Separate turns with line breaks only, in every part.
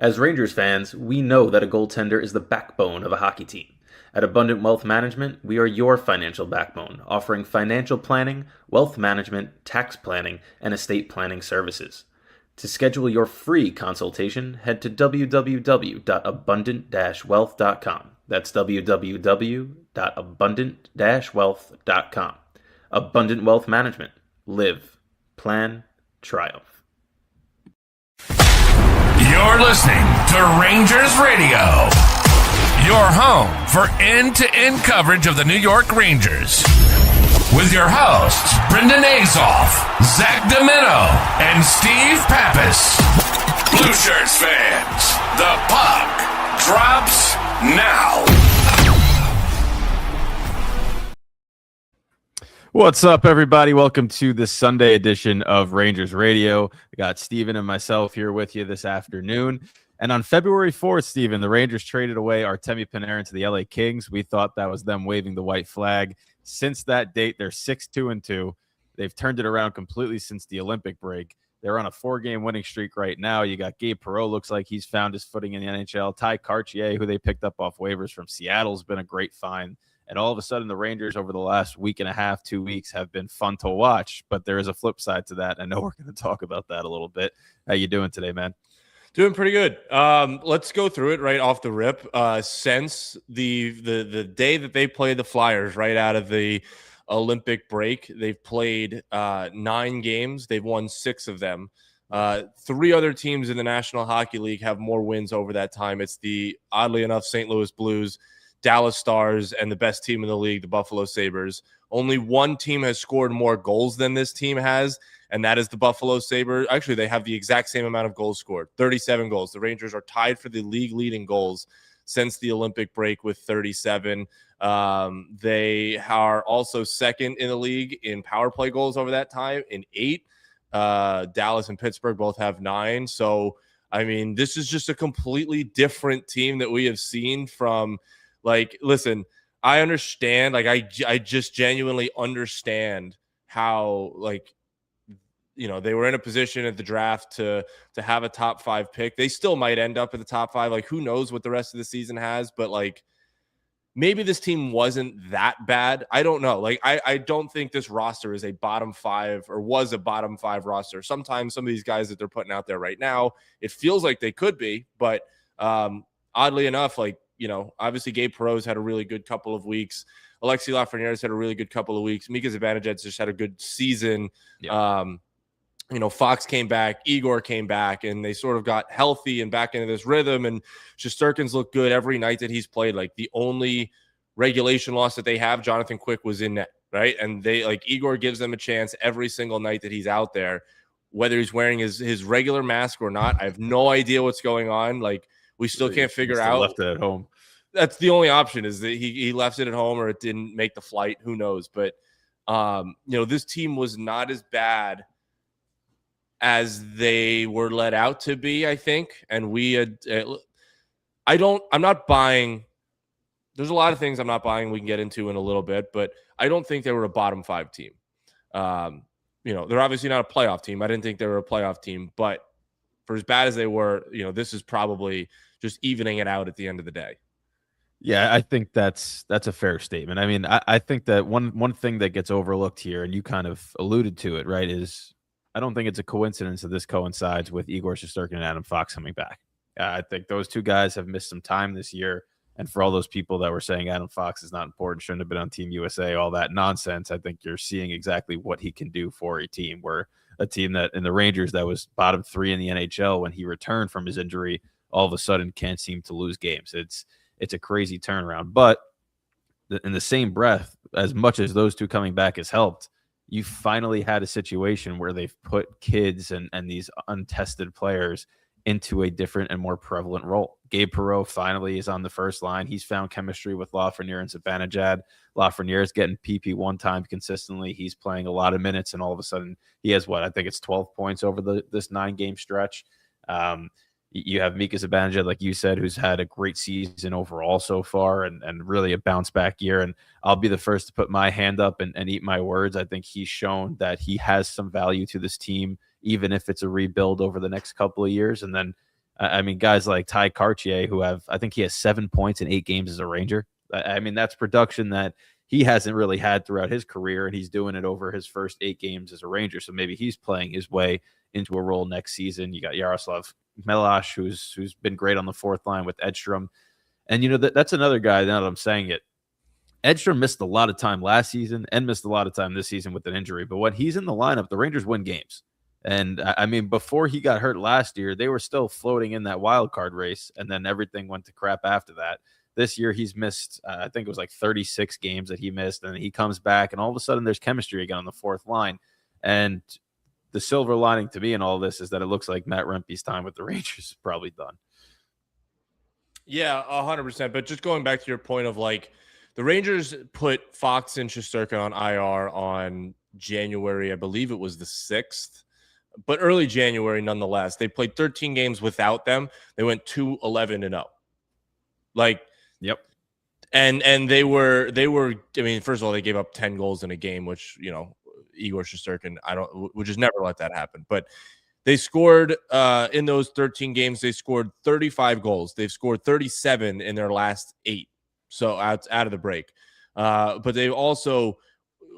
As Rangers fans, we know that a goaltender is the backbone of a hockey team. At Abundant Wealth Management, we are your financial backbone, offering financial planning, wealth management, tax planning, and estate planning services. To schedule your free consultation, head to www.abundant-wealth.com. That's www.abundant-wealth.com. Abundant Wealth Management. Live, plan, triumph.
You're listening to Rangers Radio, your home for end-to-end coverage of the New York Rangers. With your hosts, Brendan Azoff, Zach Domino, and Steve Pappas. Blueshirts fans, the puck drops now.
What's up, everybody? Welcome to the Sunday edition of Rangers Radio. We got Steven and myself here with you this afternoon. And on February 4th, Steven, the Rangers traded away Artemi Panarin to the LA Kings. We thought that was them waving the white flag. Since that date, they're 6-2-2. They've turned it around completely since the Olympic break. They're on a 4-game winning streak right now. You got Gabe Perreault, looks like he's found his footing in the NHL. Tye Katye, who they picked up off waivers from Seattle, has been a great find. And all of a sudden, the Rangers over the last week and a half, 2 weeks, have been fun to watch. But there is a flip side to that. I know we're going to talk about that a little bit. How you doing today, man?
Doing pretty good. Let's go through it right off the rip. Since the day that they played the Flyers right out of the Olympic break, they've played 9 games. They've won 6 of them. 3 other teams in the National Hockey League have more wins over that time. It's the, oddly enough, St. Louis Blues, Dallas Stars, and the best team in the league, the Buffalo Sabres. Only one team has scored more goals than this team has, and that is the Buffalo Sabres. Actually, they have the exact same amount of goals scored, 37 goals. The Rangers are tied for the league-leading goals since the Olympic break with 37. They are also second in the league in power play goals over that time in 8. Dallas and Pittsburgh both have 9. So, I mean, this is just a completely different team that we have seen from – like, listen, I understand. Like, I just genuinely understand how, like, you know, they were in a position at the draft to have a top 5 pick. They still might end up at the top 5. Like, who knows what the rest of the season has? But, like, maybe this team wasn't that bad. I don't know. Like, I don't think this roster is a bottom 5 or was a bottom 5 roster. Sometimes some of these guys that they're putting out there right now, it feels like they could be. But oddly enough, like, you know, obviously Gabe Perreault's had a really good couple of weeks. Alexis Lafreniere's had a really good couple of weeks. Mika Zibanejad just had a good season. Yeah. You know, Fox came back, Igor came back, and they sort of got healthy and back into this rhythm. And Shesterkin's looked good every night that he's played. Like, the only regulation loss that they have, Jonathan Quick was in net, right? And they, like, Igor gives them a chance every single night that he's out there, whether he's wearing his regular mask or not. I have no idea what's going on. Like, we still can't figure out.
Left it at home.
That's the only option, is that he left it at home or it didn't make the flight. Who knows? But, you know, this team was not as bad as they were let out to be, I think. And we had, I'm not buying. There's a lot of things I'm not buying we can get into in a little bit, but I don't think they were a bottom 5 team. You know, they're obviously not a playoff team. I didn't think they were a playoff team, but for as bad as they were, you know, this is probably just evening it out at the end of the day.
Yeah, I think that's a fair statement. I mean, I think that one thing that gets overlooked here, and you kind of alluded to it, right, is I don't think it's a coincidence that this coincides with Igor Shesterkin and Adam Fox coming back. I think those 2 guys have missed some time this year. And for all those people that were saying Adam Fox is not important, shouldn't have been on Team USA, all that nonsense, I think you're seeing exactly what he can do for a team, where a team that in the Rangers that was bottom 3 in the NHL when he returned from his injury, all of a sudden can't seem to lose games. It's a crazy turnaround. But in the same breath, as much as those 2 coming back has helped, you finally had a situation where they've put kids and these untested players into a different and more prevalent role. Gabe Perreault finally is on the first line. He's found chemistry with Lafreniere and Zibanejad. Lafreniere is getting PP one time consistently. He's playing a lot of minutes, and all of a sudden he has I think it's 12 points over this 9-game stretch. You have Mika Zibanejad, like you said, who's had a great season overall so far and really a bounce back year. And I'll be the first to put my hand up and eat my words. I think he's shown that he has some value to this team, even if it's a rebuild over the next couple of years. And then I mean, guys like Tye Katye, who I think he has 7 points in 8 games as a Ranger. I mean, that's production that he hasn't really had throughout his career, and he's doing it over his first 8 games as a Ranger. So maybe he's playing his way into a role next season. You got Yaroslav Melash, who's been great on the fourth line with Edstrom. And, that's another guy, now that I'm saying it, Edstrom missed a lot of time last season and missed a lot of time this season with an injury. But when he's in the lineup, the Rangers win games. And, I mean, before he got hurt last year, they were still floating in that wild card race, and then everything went to crap after that. This year, he's missed, I think it was like 36 games that he missed, and he comes back, and all of a sudden there's chemistry again on the fourth line. And the silver lining to me in all this is that it looks like Matt Rempe's time with the Rangers is probably done.
Yeah, 100%. But just going back to your point of like the Rangers put Fox and Shesterkin on IR on January, I believe it was the 6th, but early January nonetheless. They played 13 games without them. They went 2-11-0. Like,
yep.
And they were, I mean, first of all, they gave up 10 goals in a game, which, Igor Shesterkin, would just never let that happen. But they scored in those 13 games, they scored 35 goals. They've scored 37 in their last 8. So out of the break. But they also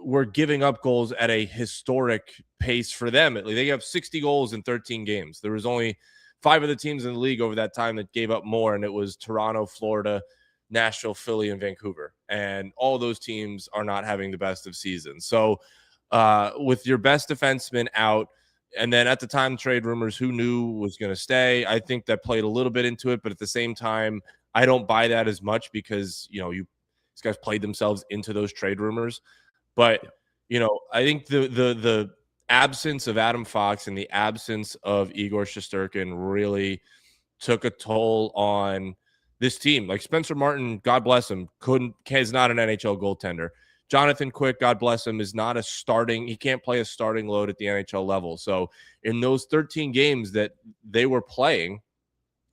were giving up goals at a historic pace for them. They gave up 60 goals in 13 games. There was only 5 of the teams in the league over that time that gave up more, and it was Toronto, Florida, Nashville, Philly, and Vancouver. And all those teams are not having the best of seasons. So with your best defenseman out, and then at the time, trade rumors, who knew was going to stay? I think that played a little bit into it, but at the same time, I don't buy that as much because, these guys played themselves into those trade rumors. But, I think the absence of Adam Fox and the absence of Igor Shesterkin really took a toll on this team. Like Spencer Martin, God bless him, is not an NHL goaltender. Jonathan Quick, God bless him, is not he can't play a starting load at the NHL level. So in those 13 games that they were playing,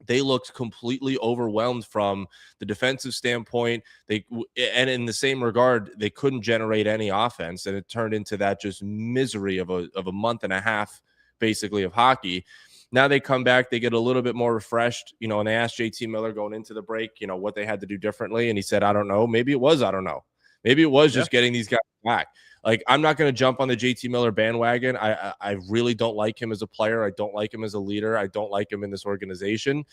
they looked completely overwhelmed from the defensive standpoint. And in the same regard, they couldn't generate any offense, and it turned into that just misery of a month and a half, basically, of hockey. Now they come back, they get a little bit more refreshed, and they asked JT Miller going into the break, what they had to do differently, and he said, I don't know. Maybe it was, I don't know. Maybe it was just getting these guys back. Like, I'm not going to jump on the JT Miller bandwagon. I really don't like him as a player. I don't like him as a leader. I don't like him in this organization.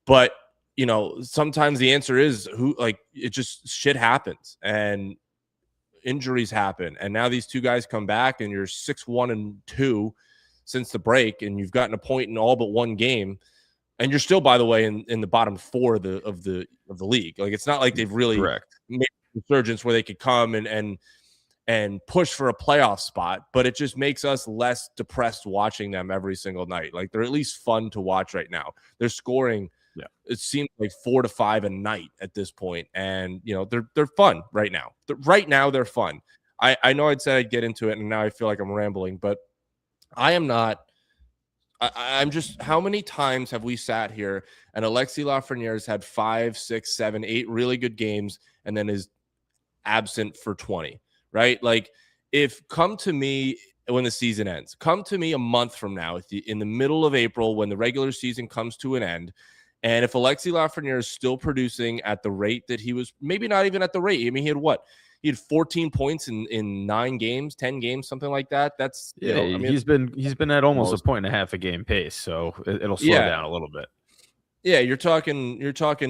But, sometimes the answer is it just shit happens and injuries happen. And now these two guys come back and you're 6-1-2 since the break, and you've gotten a point in all but one game. And you're still, by the way, in the bottom 4 of the league. Like, it's not like they've really made a resurgence where they could come and push for a playoff spot, but it just makes us less depressed watching them every single night. Like, they're at least fun to watch right now. They're scoring, it seems like 4 to 5 a night at this point, and they're fun right now. Right now, they're fun. I know I'd said I'd get into it, and now I feel like I'm rambling, but I am not. I'm just, how many times have we sat here and Alexis Lafreniere has had 5, 6, 7, 8 really good games and then is absent for 20, right? Like, come to me when the season ends, come to me a month from now in the middle of April when the regular season comes to an end. And if Alexis Lafreniere is still producing at the rate that he was, maybe not even at the rate. I mean, he had 14 points in 9 games, 10 games, something like that. That's
he's been at almost a point and a half a game pace, so it'll slow down a little bit.
Yeah, you're talking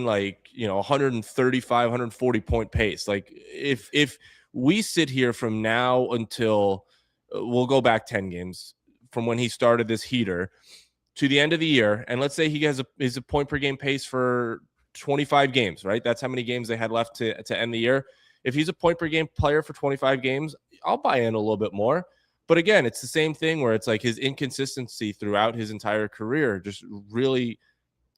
like 135, 140 point pace. Like if we sit here from now until we'll go back 10 games from when he started this heater to the end of the year, and let's say he has a point per game pace for 25 games, right? That's how many games they had left to end the year. If he's a point per game player for 25 games, I'll buy in a little bit more. But again, it's the same thing where it's like his inconsistency throughout his entire career just really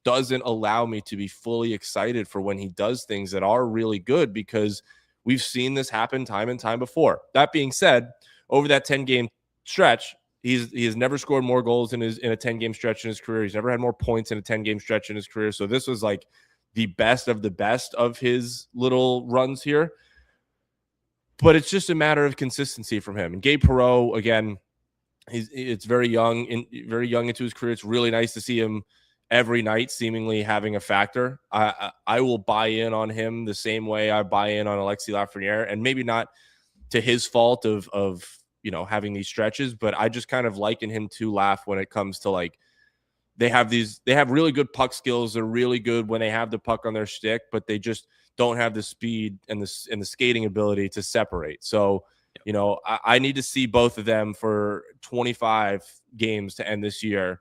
doesn't allow me to be fully excited for when he does things that are really good, because we've seen this happen time and time before. That being said, over that 10-game stretch, he has never scored more goals in a 10-game stretch in his career. He's never had more points in a 10-game stretch in his career. So this was like the best of his little runs here. But it's just a matter of consistency from him. And Gabe Perreault, again, it's very young into his career. It's really nice to see him every night seemingly having a factor. I will buy in on him the same way I buy in on Alexis Lafreniere, and maybe not to his fault of having these stretches, but I just kind of liken him to Laf when it comes to like they have really good puck skills. They're really good when they have the puck on their stick, but they just don't have the speed and the skating ability to separate. So, I need to see both of them for 25 games to end this year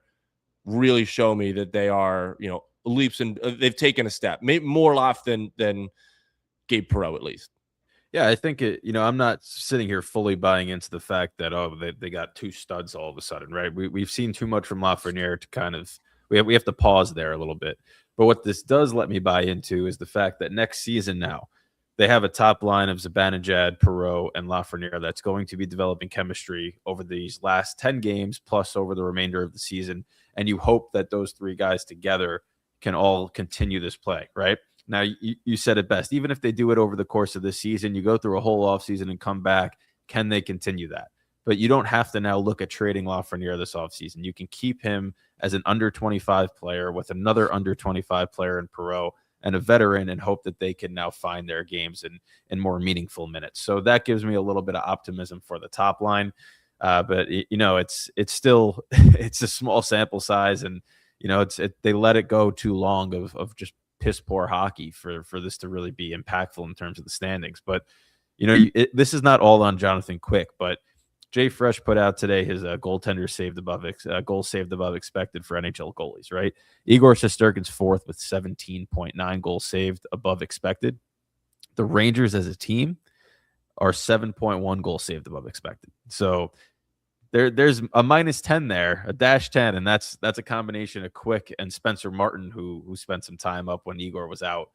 really show me that they are, leaps and they've taken a step, maybe more Laf than Gabe Perreault at least.
Yeah, I think I'm not sitting here fully buying into the fact that they got two studs all of a sudden, right? We've seen too much from Lafreniere to kind of we have to pause there a little bit. But what this does let me buy into is the fact that next season now they have a top line of Zibanejad, Perreault, and Lafreniere that's going to be developing chemistry over these last 10 games plus over the remainder of the season, and you hope that those three guys together can all continue this play, right? Now, you said it best. Even if they do it over the course of this season, you go through a whole offseason and come back, can they continue that? But you don't have to now look at trading Lafreniere this offseason. You can keep him as an under 25 player with another under 25 player in Perreault and a veteran and hope that they can now find their games in more meaningful minutes. So that gives me a little bit of optimism for the top line. But it's still it's a small sample size, and they let it go too long of just piss poor hockey for this to really be impactful in terms of the standings. But this is not all on Jonathan Quick, but Jay Fresh put out today his goaltender goals saved above expected for NHL goalies, right? Igor Shesterkin's fourth with 17.9 goals saved above expected. The Rangers as a team are 7.1 goals saved above expected. So there's a minus 10 there, a dash 10, and that's a combination of Quick and Spencer Martin, who spent some time up when Igor was out.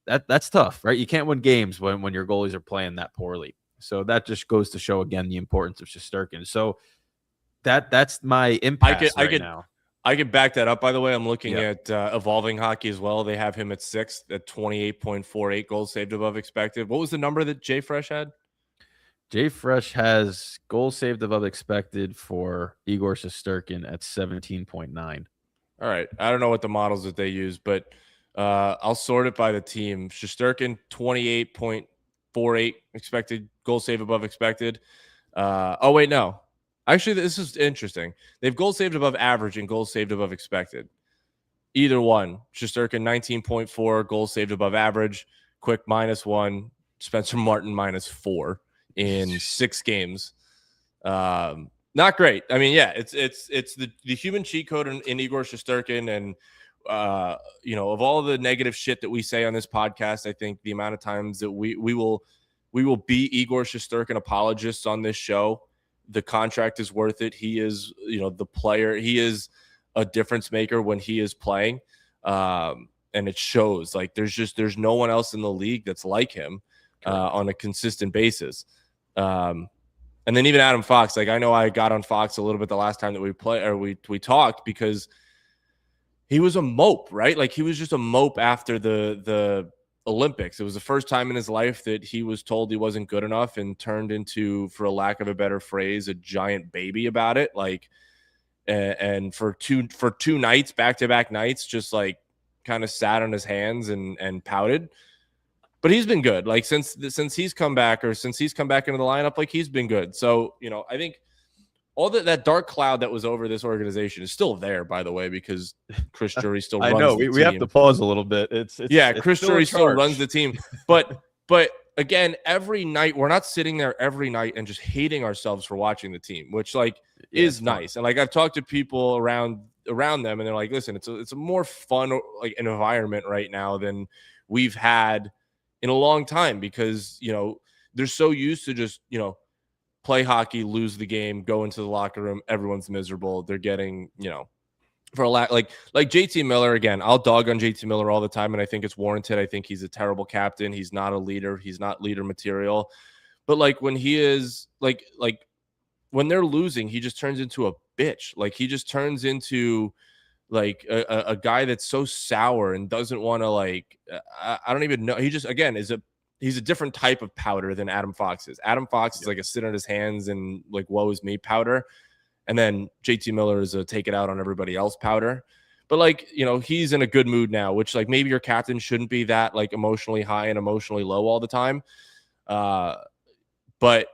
That's tough, right? You can't win games when your goalies are playing that poorly. So that just goes to show again the importance of Shesterkin. So that's my impact now.
I could back that up. By the way, I'm looking at Evolving Hockey as well. They have him at 6th at 28.48 goals saved above expected. What was the number that Jay Fresh had?
Jay Fresh has goals saved above expected for Igor Shesterkin at 17.9.
All right. I don't know what the models that they use, but I'll sort it by the team. Shesterkin, 28.48 expected goals saved above expected. Oh, wait, no. Actually, this is interesting. They've goals saved above average and goals saved above expected. Either one. Shesterkin, 19.4 goals saved above average. Quick, -1. Spencer Martin, -4 in 6 games. Not great. I mean, yeah, it's the human cheat code in Igor Shesterkin, and of all the negative shit that we say on this podcast, I think the amount of times that we will be Igor Shesterkin apologists on this show. The contract is worth it. He is, the player. He is a difference maker when he is playing, and it shows. Like there's no one else in the league that's like him on a consistent basis. And then even Adam Fox. Like I know I got on Fox a little bit the last time that we talked because he was a mope, right? Like he was just a mope after the Olympics. It was the first time in his life that he was told he wasn't good enough and turned into, for a lack of a better phrase, a giant baby about it. Like, and for two nights, back-to-back nights, just like kind of sat on his hands and pouted. But he's been good. Like since he's come back, or since he's come back into the lineup, like he's been good. So, I think all that dark cloud that was over this organization is still there, by the way, because Chris Drury still runs the team.
We have to pause a little bit.
Chris Drury still runs the team. But again, every night, we're not sitting there every night and just hating ourselves for watching the team, which is nice. And like I've talked to people around them, and they're like, listen, it's a more fun an environment right now than we've had in a long time, because they're so used to just play hockey, lose the game, go into the locker room, everyone's miserable. They're getting, for a lot, like JT Miller, again, I'll dog on JT Miller all the time, and I think it's warranted. I think he's a terrible captain. He's not a leader. He's not leader material. But like when he is like when they're losing, he just turns into a bitch. Like he just turns into like a guy that's so sour and doesn't want to I don't even know. He just, again, he's a different type of powder than Adam Fox is. Adam Fox is like a sit on his hands and like woe is me powder. And then JT Miller is a take it out on everybody else powder. But like, he's in a good mood now, which like maybe your captain shouldn't be that like emotionally high and emotionally low all the time. But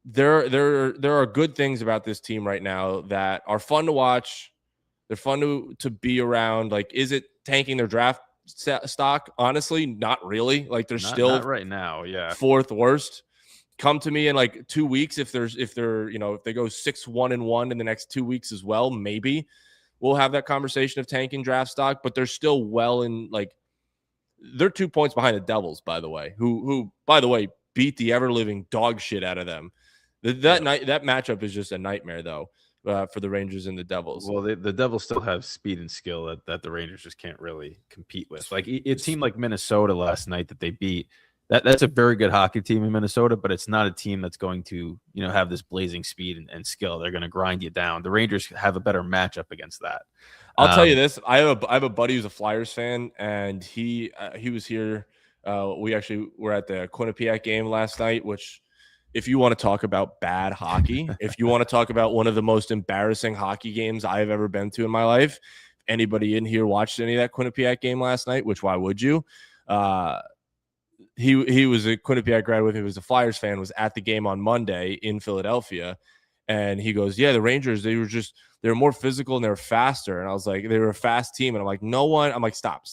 there are good things about this team right now that are fun to watch. They're fun to be around. Like, is it tanking their draft stock? Honestly, not really. Like, they're still
not right now. Yeah.
fourth worst. Come to me in like 2 weeks if they go 6-1-1 in the next 2 weeks as well. Maybe we'll have that conversation of tanking draft stock, but they're still well in like they're 2 points behind the Devils, by the way, who by the way beat the ever living dog shit out of them. That matchup is just a nightmare though. For the Rangers and the Devils.
Well, the Devils still have speed and skill that the Rangers just can't really compete with. Like it seemed like Minnesota last night that they beat. That's a very good hockey team in Minnesota, but it's not a team that's going to have this blazing speed and skill. They're going to grind you down. The Rangers have a better matchup against that.
I'll tell you this: I have a buddy who's a Flyers fan, and he was here. We actually were at the Quinnipiac game last night, which. If you want to talk about bad hockey, if you want to talk about one of the most embarrassing hockey games I've ever been to in my life, anybody in here watched any of that Quinnipiac game last night, which why would you? He was a Quinnipiac grad with me, was a Flyers fan, was at the game on Monday in Philadelphia. And he goes, yeah, the Rangers, they were more physical and they were faster. And I was like, they were a fast team. And I'm like, I'm like, stop.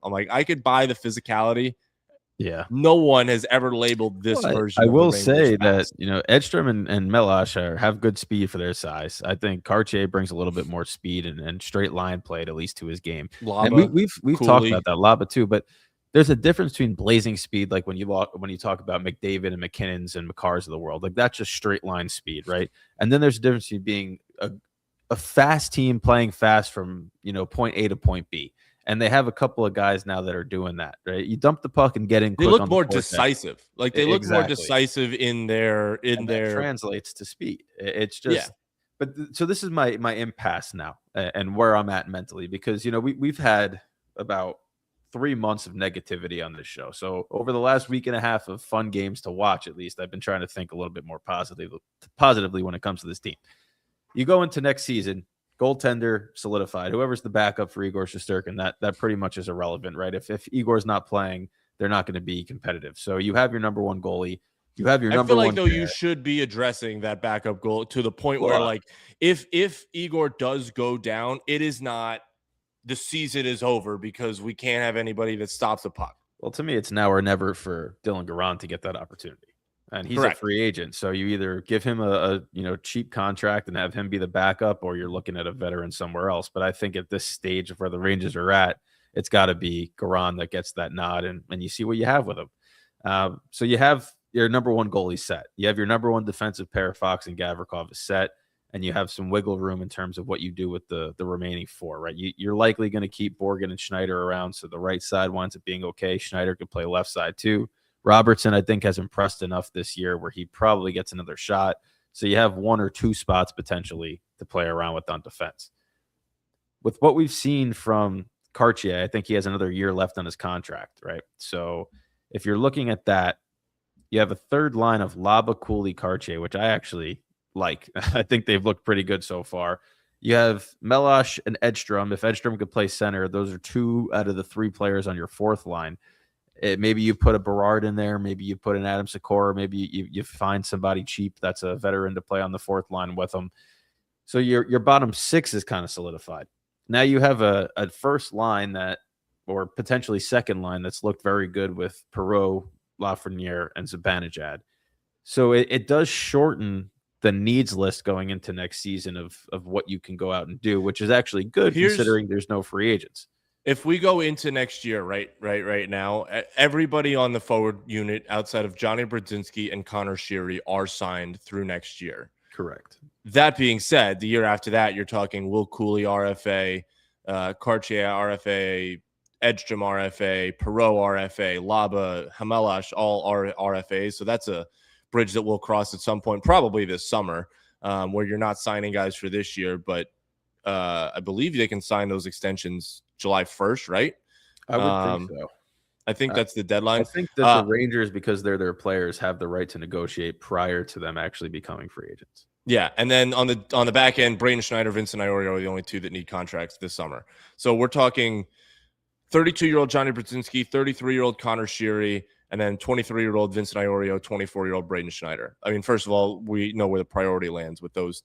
I'm like, I could buy the physicality.
Yeah.
No one has ever labeled this version.
I will say that, Edstrom and Melash have good speed for their size. I think Katye brings a little bit more speed and straight line play at least to his game.
Laba,
and we've talked about that Laba too, but there's a difference between blazing speed, like when you talk about McDavid and McKinnon's and McCarrs of the world, like that's just straight line speed, right? And then there's a difference between being a fast team playing fast from point A to point B. And they have a couple of guys now that are doing that, right? You dump the puck and get in.
They look more decisive. Like they look more decisive in their
translates to speed. It's just, but so this is my impasse now and where I'm at mentally, because we've had about 3 months of negativity on this show. So over the last week and a half of fun games to watch, at least I've been trying to think a little bit more positively when it comes to this team. You go into next season. Goaltender solidified. Whoever's the backup for Igor Shesterkin, that pretty much is irrelevant, right? If Igor's not playing, they're not going to be competitive. So you have your number one goalie. You have your number one. I feel like
though you should be addressing that backup goal to the point where like if Igor does go down, it is not the season is over because we can't have anybody that stops the puck.
Well, to me, it's now or never for Dylan Garand to get that opportunity. And he's a free agent. So you either give him a cheap contract and have him be the backup, or you're looking at a veteran somewhere else. But I think at this stage of where the Rangers are at, it's got to be Garand that gets that nod, and you see what you have with him. So you have your number one goalie set. You have your number one defensive pair, Fox and Gavrikov, is set, and you have some wiggle room in terms of what you do with the remaining four, right? You're likely going to keep Borgen and Schneider around, so the right side winds up being okay. Schneider could play left side too. Robertson, I think, has impressed enough this year where he probably gets another shot. So you have 1 or 2 spots potentially to play around with on defense. With what we've seen from Katye, I think he has another year left on his contract, right? So if you're looking at that, you have a third line of Laba, Cooley, Katye, which I actually like. I think they've looked pretty good so far. You have Melash and Edstrom. If Edstrom could play center, those are 2 out of the 3 players on your fourth line. Maybe you put a Berard in there. Maybe you put an Adam Sikora. Maybe you find somebody cheap that's a veteran to play on the fourth line with them. So your bottom 6 is kind of solidified. Now you have a first line or potentially second line that's looked very good with Perreault, Lafreniere, and Zibanejad. So it does shorten the needs list going into next season of what you can go out and do, which is actually good considering there's no free agents.
If we go into next year, right now, everybody on the forward unit outside of Johnny Brodzinski and Connor Sheary are signed through next year.
Correct.
That being said, the year after that, you're talking Will Cooley, RFA, Katye, RFA, Edstrom, RFA, Perreault, RFA, Laba, Hamelash, all RFAs. So that's a bridge that we'll cross at some point, probably this summer, where you're not signing guys for this year, but I believe they can sign those extensions July 1st, right?
I would think so.
I think that's the deadline.
I think that the Rangers, because they're their players, have the right to negotiate prior to them actually becoming free agents.
Yeah, and then on the back end, Braden Schneider, Vincent Iorio are the only two that need contracts this summer. So we're talking 32-year-old Johnny Brzezinski, 33-year-old Connor Sheary, and then 23-year-old Vincent Iorio, 24-year-old Braden Schneider. I mean, first of all, we know where the priority lands with those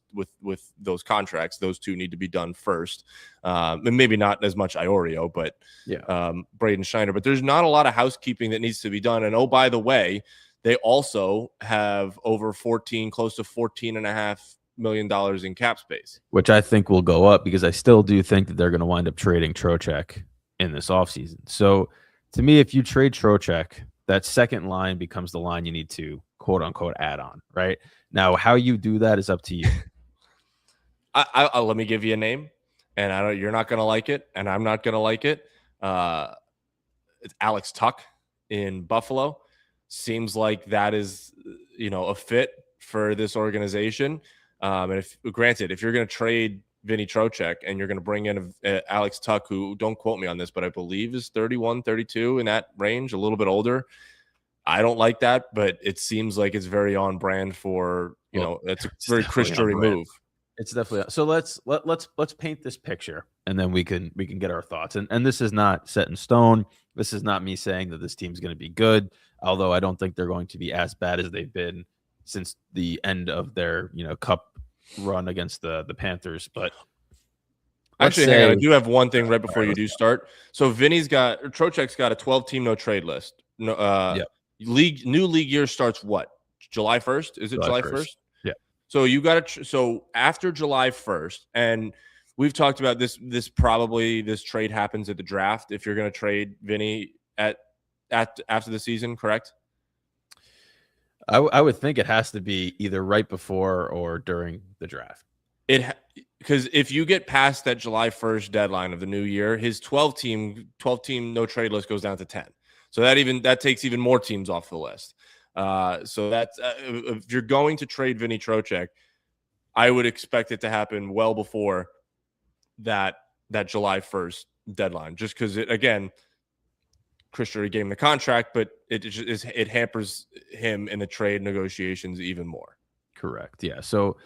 contracts. Those two need to be done first, and maybe not as much Iorio, but Braden Schneider. But there's not a lot of housekeeping that needs to be done. And oh, by the way, they also have over close to $14.5 million in cap space,
which I think will go up because I still do think that they're going to wind up trading Trocheck in this offseason. So to me, if you trade Trocheck, that second line becomes the line you need to quote unquote add on, right? Now, how you do that is up to you.
I let me give you a name, and you're not going to like it, and I'm not going to like it. It's Alex Tuck in Buffalo. Seems like that is, a fit for this organization. And if you're going to trade Vinny Trocheck and you're going to bring in Alex Tuck, who, don't quote me on this, but I believe is 31, 32 in that range, a little bit older. I don't like that, but it seems like it's very on brand for, it's a very Chris Drury move.
It's definitely so. Let's paint this picture, and then we can get our thoughts. And this is not set in stone. This is not me saying that this team's going to be good, although I don't think they're going to be as bad as they've been since the end of their cup run against the Panthers. But
actually, hang on, I do have one thing right before you do start. So Trocheck's got a 12-team no trade list. No, new league year starts what? July 1st? Is it July 1st?
Yeah.
So you got to so after July 1st, and we've talked about this trade happens at the draft if you're going to trade Vinny after the season, correct?
I would think it has to be either right before or during the draft.
Because if you get past that July 1st deadline of the new year, his 12-team no trade list goes down to 10. So that takes even more teams off the list. So that's if you're going to trade Vinny Trocheck, I would expect it to happen well before that July 1st deadline, just because Chris Drury gave him the contract, but it hampers him in the trade negotiations even more.
Correct. Yeah. So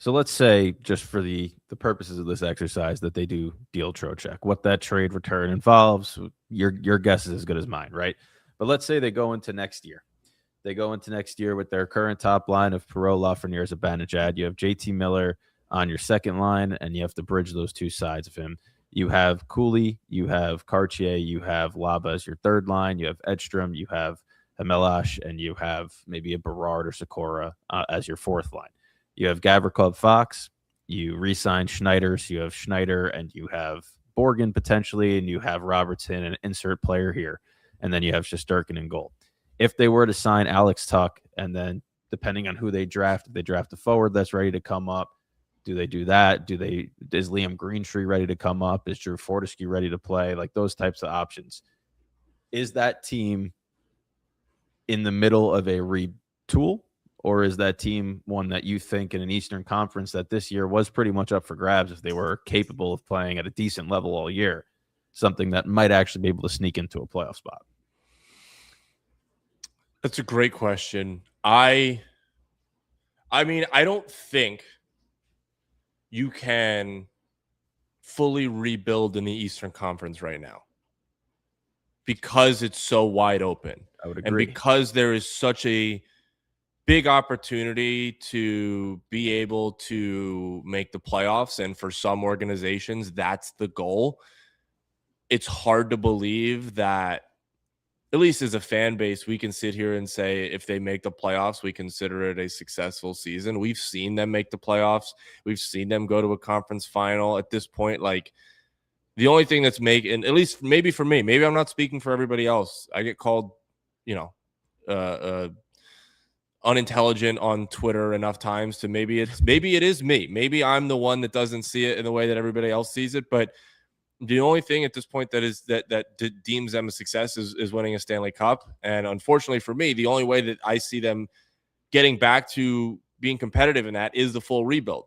let's say, just for the purposes of this exercise, that they do deal Trocheck. What that trade return involves, your guess is as good as mine, right? But let's say they go into next year. They go into next year with their current top line of Perreault, Lafreniere, Zibanejad. You have JT Miller on your second line, and you have to bridge those two sides of him. You have Cooley, you have Katye, you have Laba as your third line, you have Edstrom, you have Hamelash, and you have maybe a Berard or Sikora as your fourth line. You have Gavrikov Fox, you re-sign Schneider, so you have Schneider, and you have Borgen potentially, and you have Robertson, an insert player here, and then you have Shesterkin in goal. If they were to sign Alex Tuck, and then depending on who they draft, if they draft a forward that's ready to come up, do they do that? Is Liam Greentree ready to come up? Is Drew Fortescue ready to play? Like those types of options. Is that team in the middle of a retool, or is that team one that you think in an Eastern Conference that this year was pretty much up for grabs if they were capable of playing at a decent level all year, something that might actually be able to sneak into a playoff spot?
That's a great question. I mean, I don't think you can fully rebuild in the Eastern Conference right now because it's so wide open.
I would agree.
And because there is such a big opportunity to be able to make the playoffs, and for some organizations, that's the goal. It's hard to believe that, at least as a fan base, we can sit here and say if they make the playoffs, we consider it a successful season. We've seen them make the playoffs. We've seen them go to a conference final. At this point, like, the only thing that's making, at least maybe for me, maybe I'm not speaking for everybody else, I get called, unintelligent on Twitter enough times to maybe it is me. Maybe I'm the one that doesn't see it in the way that everybody else sees it, but the only thing at this point that deems them a success is winning a Stanley Cup. And unfortunately for me, the only way that I see them getting back to being competitive in that is the full rebuild.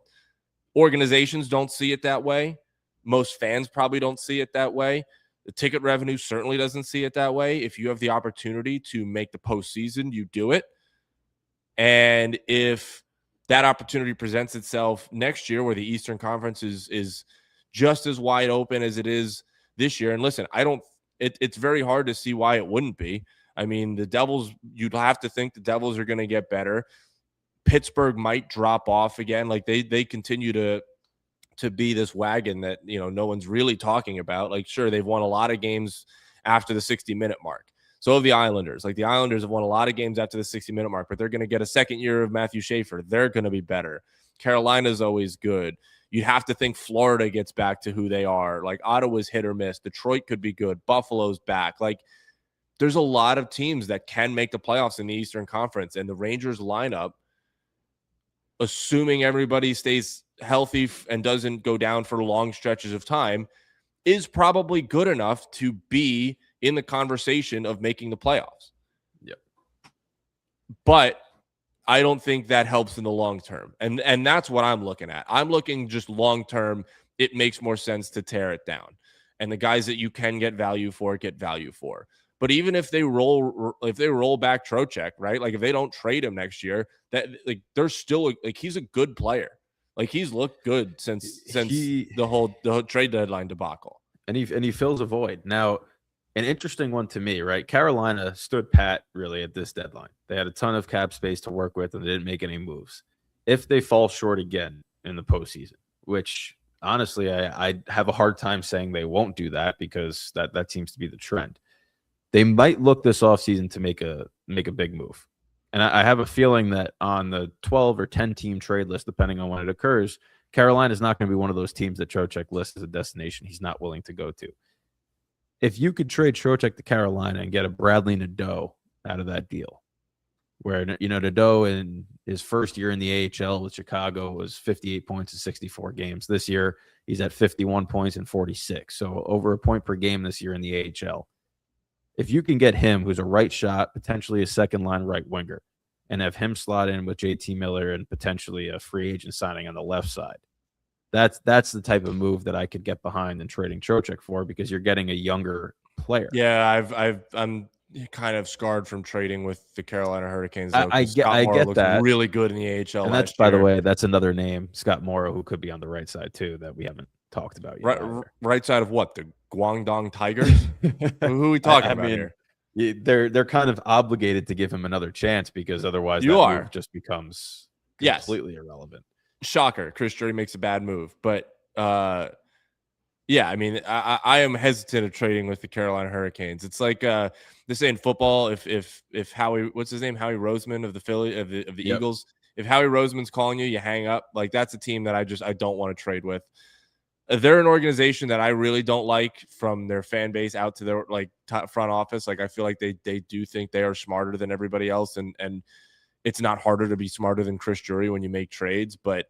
Organizations don't see it that way. Most fans probably don't see it that way. The ticket revenue certainly doesn't see it that way. If you have the opportunity to make the postseason, you do it. And if that opportunity presents itself next year where the Eastern Conference is just as wide open as it is this year. And listen, it's very hard to see why it wouldn't be. I mean, the Devils, you'd have to think the Devils are going to get better. Pittsburgh might drop off again. Like they continue to be this wagon that, no one's really talking about. Like, sure, they've won a lot of games after the 60-minute mark. So have the Islanders. Like, the Islanders have won a lot of games after the 60-minute mark, but they're going to get a second year of Matthew Schaefer. They're going to be better. Carolina's always good. You'd have to think Florida gets back to who they are. Like, Ottawa's hit or miss. Detroit could be good. Buffalo's back. Like, there's a lot of teams that can make the playoffs in the Eastern Conference, and the Rangers lineup, assuming everybody stays healthy and doesn't go down for long stretches of time, is probably good enough to be in the conversation of making the playoffs.
Yep.
But I don't think that helps in the long term. And that's what I'm looking at. I'm looking just long term. It makes more sense to tear it down. And the guys that you can get value for, get value for. But even if they roll back Trocheck, right? Like, if they don't trade him next year, that, like, there's still he's a good player. Like, he's looked good since the whole trade deadline debacle.
And he fills a void. Now, an interesting one to me, right? Carolina stood pat really at this deadline. They had a ton of cap space to work with, and they didn't make any moves. If they fall short again in the postseason, which honestly I have a hard time saying they won't do that, because that seems to be the trend. They might look this offseason to make a big move. And I have a feeling that on the 12 or 10 team trade list, depending on when it occurs, Carolina is not going to be one of those teams that Trocheck lists as a destination he's not willing to go to. If you could trade Trocheck to Carolina and get a Bradley Nadeau out of that deal, where, Nadeau in his first year in the AHL with Chicago was 58 points in 64 games. This year, he's at 51 points in 46. So over a point per game this year in the AHL. If you can get him, who's a right shot, potentially a second-line right winger, and have him slot in with JT Miller and potentially a free agent signing on the left side, that's the type of move that I could get behind in trading Trocheck for, because you're getting a younger player.
Yeah, I'm kind of scarred from trading with the Carolina Hurricanes. Though,
I get that.
Really good in the AHL.
And that's, by the way, that's another name, Scott Morrow, who could be on the right side too, that we haven't talked about yet.
Right side of what? The Guangdong Tigers? Who are we talking about here?
They're kind of obligated to give him another chance, because otherwise move just becomes completely irrelevant.
Shocker. Chris Drury makes a bad move. But yeah, I mean, I am hesitant of trading with the Carolina Hurricanes. It's like they say in football, if Howie, what's his name? Howie Roseman of the Eagles. If Howie Roseman's calling you, you hang up. Like, that's a team that I don't want to trade with. They're an organization that I really don't like, from their fan base out to their front office. Like, I feel like they do think they are smarter than everybody else, and it's not harder to be smarter than Chris Drury when you make trades, but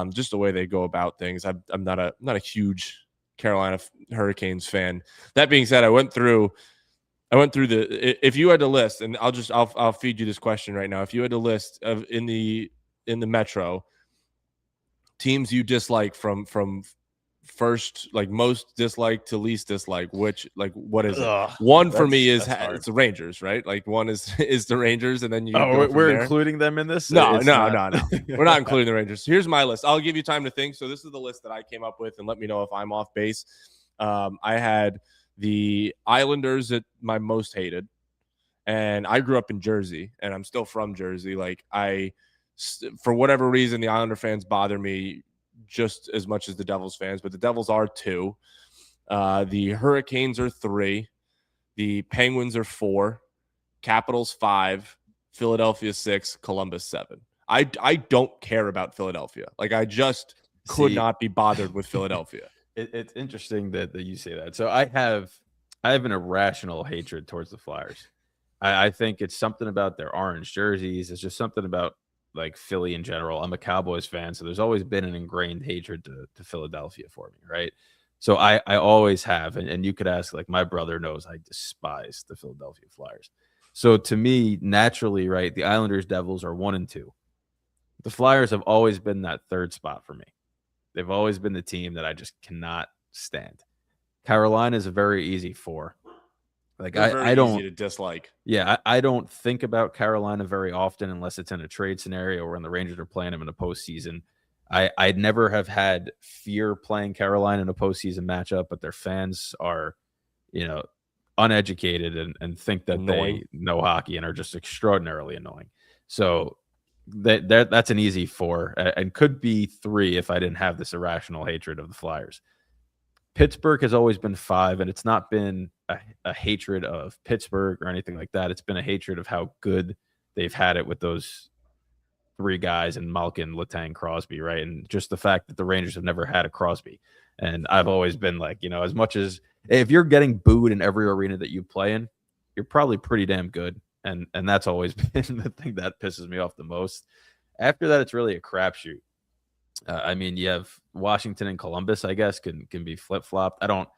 just the way they go about things. I'm not a huge Carolina Hurricanes fan. That being said, I went through if you had to list, and I'll feed you this question right now. If you had to list of in the Metro teams you dislike from first, like, most dislike to least dislike, what is it? One for me is it's the Rangers, right? Like, one is the Rangers, and then
we're including them in this.
No. We're not including the Rangers. Here's my list. I'll give you time to think. So this is the list that I came up with, and let me know if I'm off base. I had the Islanders at my most hated, and I grew up in Jersey, and I'm still from Jersey. Like, for whatever reason, the Islander fans bother me just as much as the Devils fans, but the Devils are 2. The Hurricanes are 3. The Penguins are 4. Capitals 5. Philadelphia 6. Columbus 7. I don't care about Philadelphia. Like, I just could not be bothered with Philadelphia.
It's interesting that you say that. So I have an irrational hatred towards the Flyers. I think it's something about their orange jerseys. It's just something about, like, Philly in general. I'm a Cowboys fan, so there's always been an ingrained hatred to Philadelphia for me, right? So I always have, and you could ask, like, my brother knows I despise the Philadelphia Flyers. So to me, naturally, right, the Islanders, Devils are 1 and 2. The Flyers have always been that third spot for me. They've always been the team that I just cannot stand. Carolina is a very easy 4. Like
They're very
I don't
easy to dislike.
Yeah, I don't think about Carolina very often unless it's in a trade scenario or when the Rangers are playing them in a postseason. I'd never have had fear playing Carolina in a postseason matchup, but their fans are, you know, uneducated and think that
Annoying.
they know hockey and are just extraordinarily annoying. So that's an easy 4 and could be 3 if I didn't have this irrational hatred of the Flyers. Pittsburgh has always been 5, and it's not been a hatred of Pittsburgh or anything like that. It's been a hatred of how good they've had it with those 3 guys in Malkin, Letang, Crosby, right? And just the fact that the Rangers have never had a Crosby. And I've always been like, as much as if you're getting booed in every arena that you play in, you're probably pretty damn good. And that's always been the thing that pisses me off the most. After that, it's really a crapshoot. I mean, you have Washington and Columbus, I guess, can be flip-flopped. I don't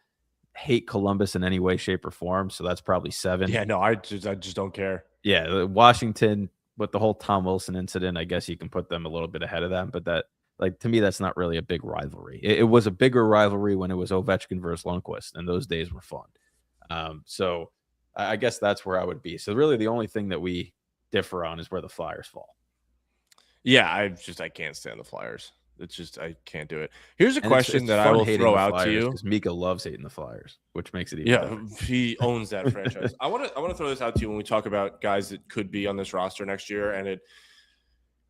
hate Columbus in any way, shape, or form, so that's probably 7.
Yeah, no, I just don't care.
Yeah, Washington, with the whole Tom Wilson incident, I guess you can put them a little bit ahead of them, but that, like, to me, that's not really a big rivalry. It was a bigger rivalry when it was Ovechkin versus Lundqvist, and those days were fun. So I guess that's where I would be. So really the only thing that we differ on is where the Flyers fall.
Yeah, I can't stand the Flyers. It's just I can't do it. Here's a question that I will throw out to you
because Mika loves hating the Flyers, which makes it even better.
He owns that franchise. I want to throw this out to you when we talk about guys that could be on this roster next year. And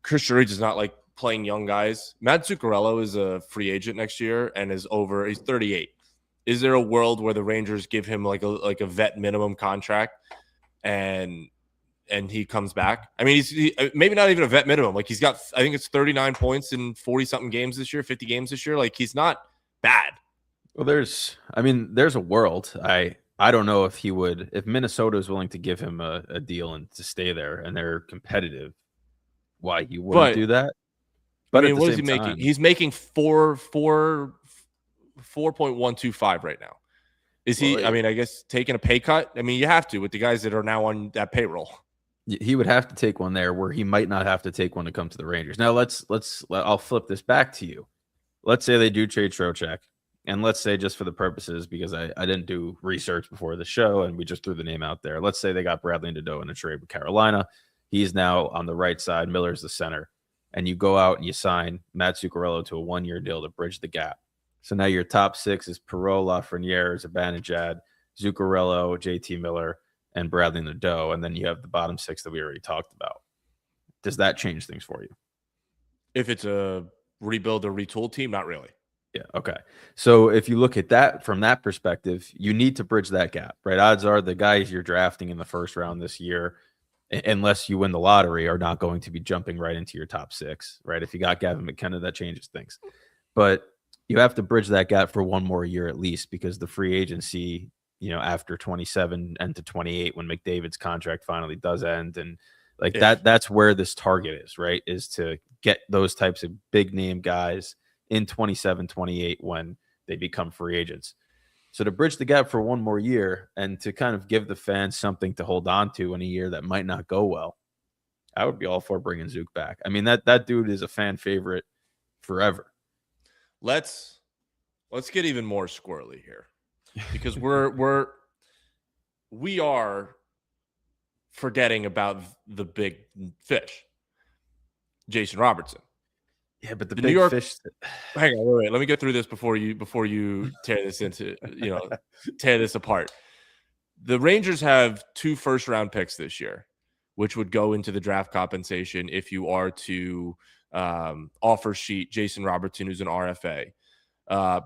Chris Drury does not like playing young guys. Matt Zuccarello is a free agent next year and is over. He's 38. Is there a world where the Rangers give him like a vet minimum contract and he comes back? I mean, he's maybe not even a vet minimum. Like he's got, I think it's 39 points in 40 something games this year, 50 games this year. Like he's not bad.
Well, there's a world. I don't know if Minnesota is willing to give him a deal and to stay there and they're competitive, why he wouldn't do that. But
I mean, what is he making? He's making 4.125 right now. Is he? I mean, I guess taking a pay cut. I mean, you have to with the guys that are now on that payroll.
He would have to take one there where he might not have to take one to come to the Rangers. Now I'll flip this back to you. Let's say they do trade Trocheck, and let's say just for the purposes, because I didn't do research before the show and we just threw the name out there. Let's say they got Bradley Nadeau in a trade with Carolina. He's now on the right side. Miller's the center. And you go out and you sign Matt Zuccarello to a 1-year deal to bridge the gap. So now your top 6 is Perreault, Lafreniere, Zibanejad, Zuccarello, JT Miller, and Bradley Nadeau, and then you have the bottom 6 that we already talked about. Does that change things for you?
If it's a rebuild or retool team, not really.
Yeah, okay. So if you look at that from that perspective, you need to bridge that gap, right? Odds are the guys you're drafting in the first round this year, unless you win the lottery, are not going to be jumping right into your top 6, right? If you got Gavin McKenna, that changes things. But you have to bridge that gap for one more year at least, because the free agency, after 27 and to 28, when McDavid's contract finally does end, and like that's where this target is, right? Is to get those types of big name guys in 27, 28 when they become free agents. So to bridge the gap for one more year and to kind of give the fans something to hold on to in a year that might not go well, I would be all for bringing Zook back. I mean, that dude is a fan favorite forever.
Let's get even more squirrely here, because we are forgetting about the big fish, Jason Robertson.
Yeah, but the
New
big
York
fish.
Hang on, wait. Let me get through this before you tear this into tear this apart. The Rangers have 2 first-round picks this year, which would go into the draft compensation if you are to offer sheet Jason Robertson, who's an RFA.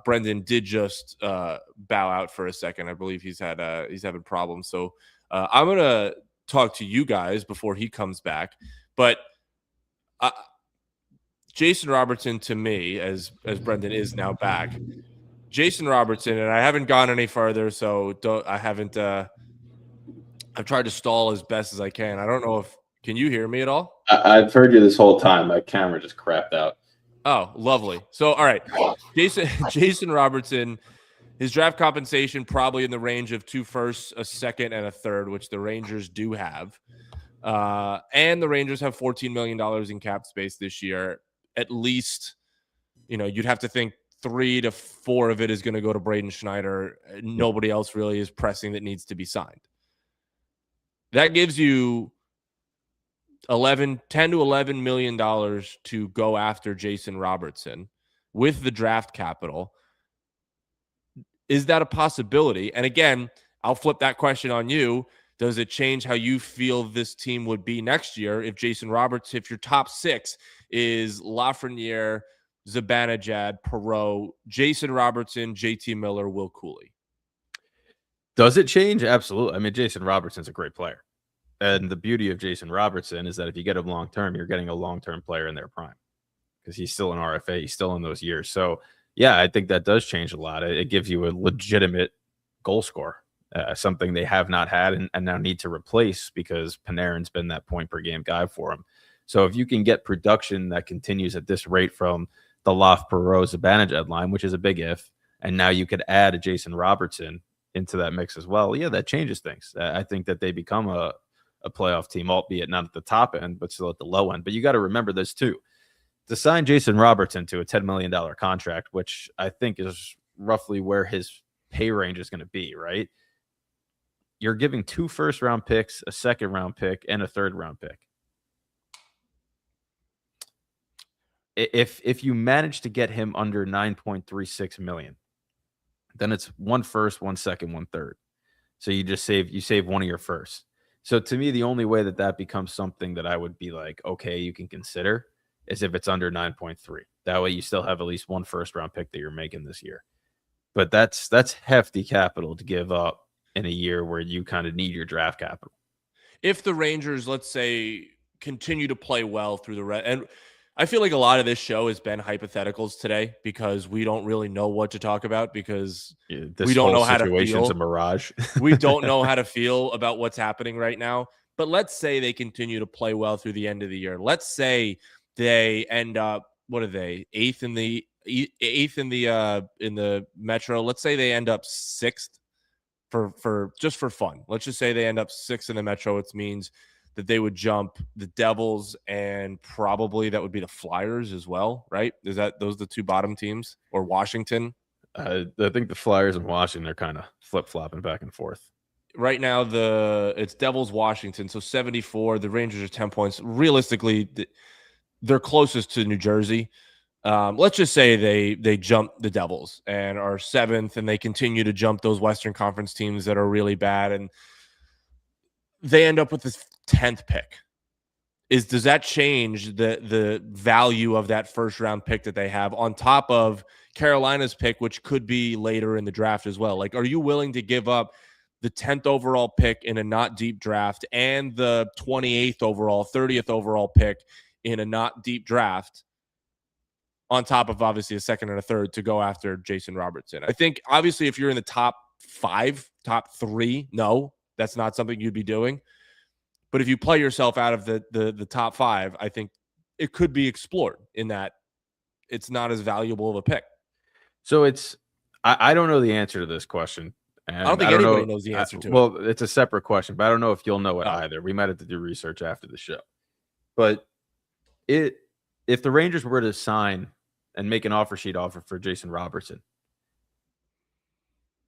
Brendan did just bow out for a second. I believe he's having problems. So I'm gonna talk to you guys before he comes back. But Jason Robertson, to me, as Brendan is now back, Jason Robertson, and I haven't gone any further, so I've tried to stall as best as I can. I don't know if can you hear me at all?
I've heard you this whole time. My camera just crapped out.
Oh, lovely. So, all right, Jason Robertson, his draft compensation probably in the range of 2 firsts, a second, and a third, which the Rangers do have. And the Rangers have $14 million in cap space this year. At least, you'd have to think 3 to 4 of it is going to go to Braden Schneider. Nobody else really is pressing that needs to be signed. That gives you $10 to $11 million to go after Jason Robertson with the draft capital. Is that a possibility? And again, I'll flip that question on you. Does it change how you feel this team would be next year if if your top six is Lafreniere, Zibanejad, Perreault, Jason Robertson, JT Miller, Will Cooley?
Does it change? Absolutely. I mean, Jason Robertson's a great player. And the beauty of Jason Robertson is that if you get him long-term, you're getting a long-term player in their prime because he's still an RFA. He's still in those years. So, yeah, I think that does change a lot. It gives you a legitimate goal scorer, something they have not had and now need to replace because Panarin's been that point-per-game guy for him. So if you can get production that continues at this rate from the Laf, Perreault, Zibanejad line, which is a big if, and now you could add a Jason Robertson into that mix as well, yeah, that changes things. I think that they become a playoff team, albeit not at the top end, but still at the low end. But you got to remember this too. To sign Jason Robertson to a $10 million contract, which I think is roughly where his pay range is going to be, right? You're giving 2 first-round picks, a second-round pick, and a third-round pick. If you manage to get him under $9.36 million, then it's 1 first, 1 second, 1 third. So you save one of your firsts. So to me, the only way that becomes something that I would be like, okay, you can consider is if it's under 9.3. That way you still have at least 1 first-round pick that you're making this year. But that's hefty capital to give up in a year where you kind of need your draft capital.
If the Rangers, let's say, continue to play well through the rest, and I feel like a lot of this show has been hypotheticals today because we don't really know what to talk about because we don't know how to feel.
A mirage.
We don't know how to feel about what's happening right now. But let's say they continue to play well through the end of the year. Let's say they end up, what are they, eighth in the Metro. Let's say they end up 6th for just for fun. Let's just say they end up 6th in the Metro. It means that they would jump the Devils and probably that would be the Flyers as well, right? Those are the 2 bottom teams, or Washington?
I think the Flyers and Washington are kind of flip-flopping back and forth.
Right now, it's Devils, Washington, so 74. The Rangers are 10 points. Realistically, they're closest to New Jersey. Let's just say they jump the Devils and are 7th, and they continue to jump those Western Conference teams that are really bad, and they end up with this 10th pick. Does that change the value of that first-round pick that they have on top of Carolina's pick, which could be later in the draft as well? Like, are you willing to give up the 10th overall pick in a not deep draft and the 28th overall, 30th overall pick in a not deep draft on top of obviously a second and a third to go after Jason Robertson? I think obviously if you're in the top 5, top 3, no, that's not something you'd be doing. But if you play yourself out of the top 5, I think it could be explored in that it's not as valuable of a pick.
So I don't know the answer to this question. And
I don't think anybody knows the answer to it.
Well, it's a separate question, but I don't know if you'll know it either. We might have to do research after the show. But if the Rangers were to sign and make an offer sheet offer for Jason Robertson,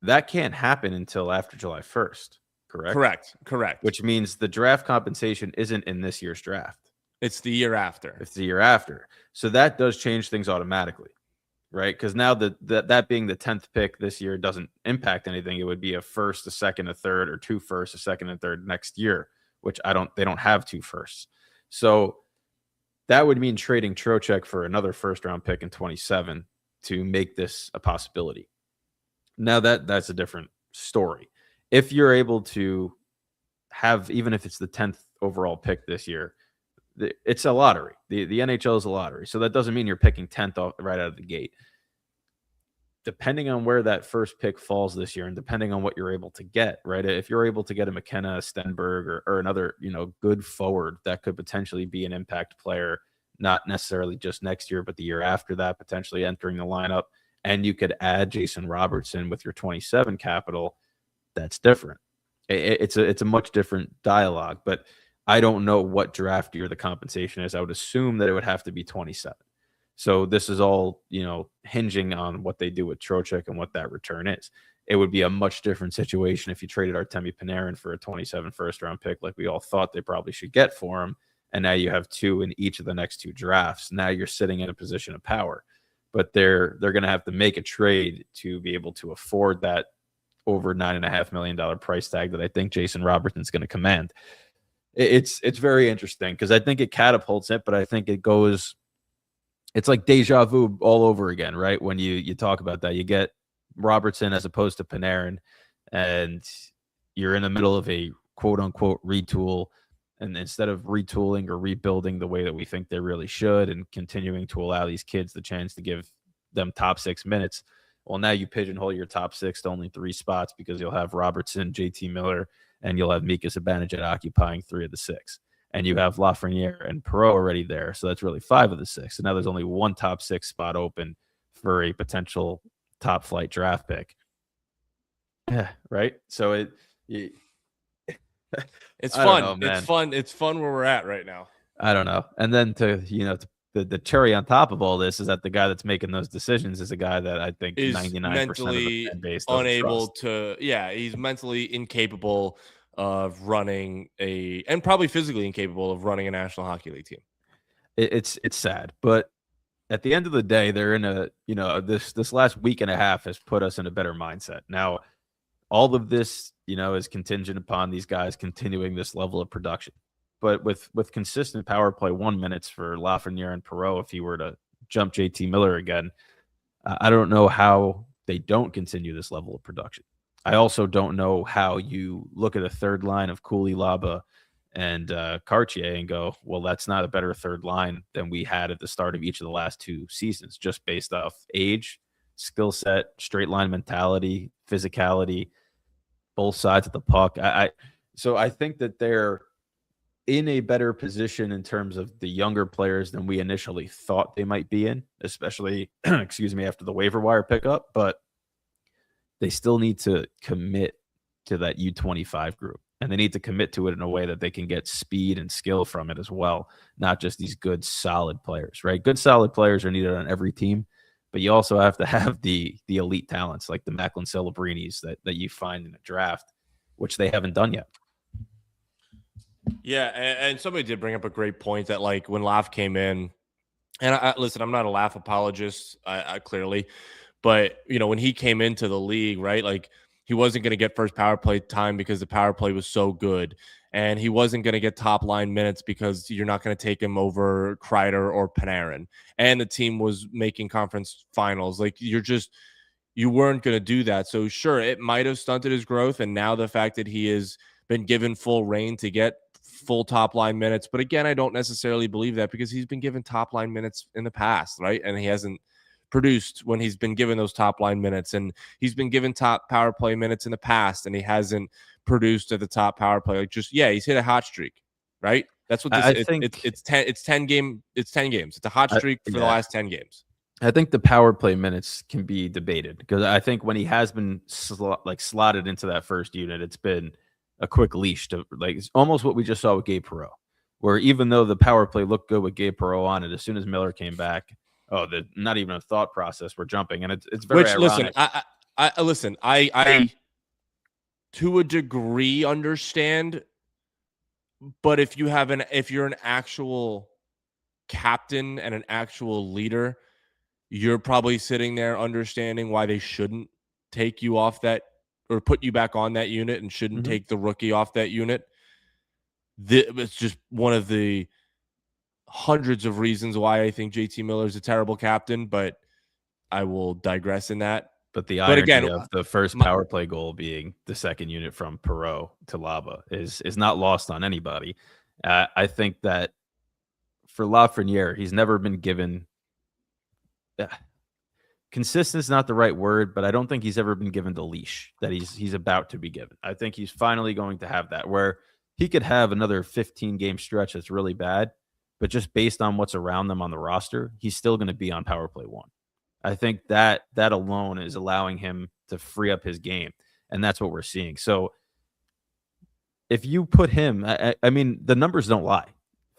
that can't happen until after July 1st, correct?
Correct.
Which means the draft compensation isn't in this year's draft.
It's the year after.
So that does change things automatically, right? Because now that being the 10th pick this year doesn't impact anything. It would be a first, a second, a third, or 2 firsts, a second, and third next year, which they don't have 2 firsts. So that would mean trading Trocheck for another first-round pick in 27 to make this a possibility. Now that's a different story. If you're able to have, even if it's the 10th overall pick this year, it's a lottery. The NHL is a lottery. So that doesn't mean you're picking 10th right out of the gate. Depending on where that first pick falls this year and depending on what you're able to get, right? If you're able to get a McKenna, Stenberg, or another, good forward that could potentially be an impact player, not necessarily just next year, but the year after that, potentially entering the lineup, and you could add Jason Robertson with your 27 capital, that's different. It's a much different dialogue, but I don't know what draft year the compensation is. I would assume that it would have to be 27. So this is all, hinging on what they do with Trocheck and what that return is. it would be a much different situation if you traded Artemi Panarin for a 27 first-round pick like we all thought they probably should get for him. And now you have 2 in each of the next 2 drafts. Now you're sitting in a position of power. But they're going to have to make a trade to be able to afford that over $9.5 million price tag that I think Jason Robertson's going to command. It's very interesting because I think it catapults it, but I think it's like deja vu all over again, right? When you talk about that, you get Robertson as opposed to Panarin, and you're in the middle of a quote unquote retool. And instead of retooling or rebuilding the way that we think they really should and continuing to allow these kids the chance to give them top 6 minutes, well, now you pigeonhole your top 6 to only 3 spots because you'll have Robertson, JT Miller, and you'll have Mika Zibanejad occupying 3 of the 6. And you have Lafreniere and Perreault already there. So that's really 5 of the 6. So now there's only 1 top 6 spot open for a potential top flight draft pick. Yeah, right? So
it's fun. It's fun. It's fun where we're at right now.
I don't know. And then the cherry on top of all this is that the guy that's making those decisions is a guy that I think
is
99%
mentally
of the fan base
unable
trust.
to. Yeah, he's mentally incapable of running and probably physically incapable of running a National Hockey League team.
It's sad, but at the end of the day, they're in a this last week and a half has put us in a better mindset. Now, all of this is contingent upon these guys continuing this level of production. But with consistent power play 1 minutes for Lafreniere and Perreault, if he were to jump JT Miller again, I don't know how they don't continue this level of production. I also don't know how you look at a third line of Cooley, Laba, and Cartier and go, well, that's not a better third line than we had at the start of each of the last 2 seasons, just based off age, skill set, straight line mentality, physicality, both sides of the puck. So I think that they're in a better position in terms of the younger players than we initially thought they might be in, especially, after the waiver wire pickup. But they still need to commit to that U25 group, and they need to commit to it in a way that they can get speed and skill from it as well, not just these good, solid players, right? Good, solid players are needed on every team, but you also have to have the elite talents like the Macklin Celebrinis that you find in a draft, which they haven't done yet.
Yeah, and somebody did bring up a great point that, like, when Laf came in, and listen, I'm not a Laf apologist, I clearly, but, when he came into the league, right, like, he wasn't going to get first power play time because the power play was so good, and he wasn't going to get top line minutes because you're not going to take him over Kreider or Panarin, and the team was making conference finals. Like, you weren't going to do that. So sure, it might have stunted his growth, and now the fact that he has been given full reign to get full top line minutes. But again, I don't necessarily believe that because he's been given top line minutes in the past, right? And he hasn't produced when he's been given those top line minutes, and he's been given top power play minutes in the past, and he hasn't produced at the top power play. Like, he's hit a hot streak, right? That's what this is. It's 10 games. It's a hot streak for the last 10 games.
I think the power play minutes can be debated because I think when he has been slotted into that first unit, it's been a quick leash to, like, it's almost what we just saw with Gabe Perreault, where even though the power play looked good with Gabe Perreault on it, as soon as Miller came back, not even a thought process. We're jumping, and it's very ironic.
Listen, I to a degree understand, but if you're an actual captain and an actual leader, you're probably sitting there understanding why they shouldn't take you off that or put you back on that unit and shouldn't take the rookie off that unit. It's just one of the hundreds of reasons why I think JT Miller is a terrible captain, but I will digress in that.
But the irony of the first power play goal being the second unit from Perreault to Laba is not lost on anybody. I think that for Lafreniere, he's never been given consistent is not the right word, but I don't think he's ever been given the leash that he's about to be given. I think he's finally going to have that where he could have another 15 game stretch that's really bad, but just based on what's around them on the roster, he's still going to be on power play 1. I think that alone is allowing him to free up his game, and that's what we're seeing. So if you put him, I mean, the numbers don't lie.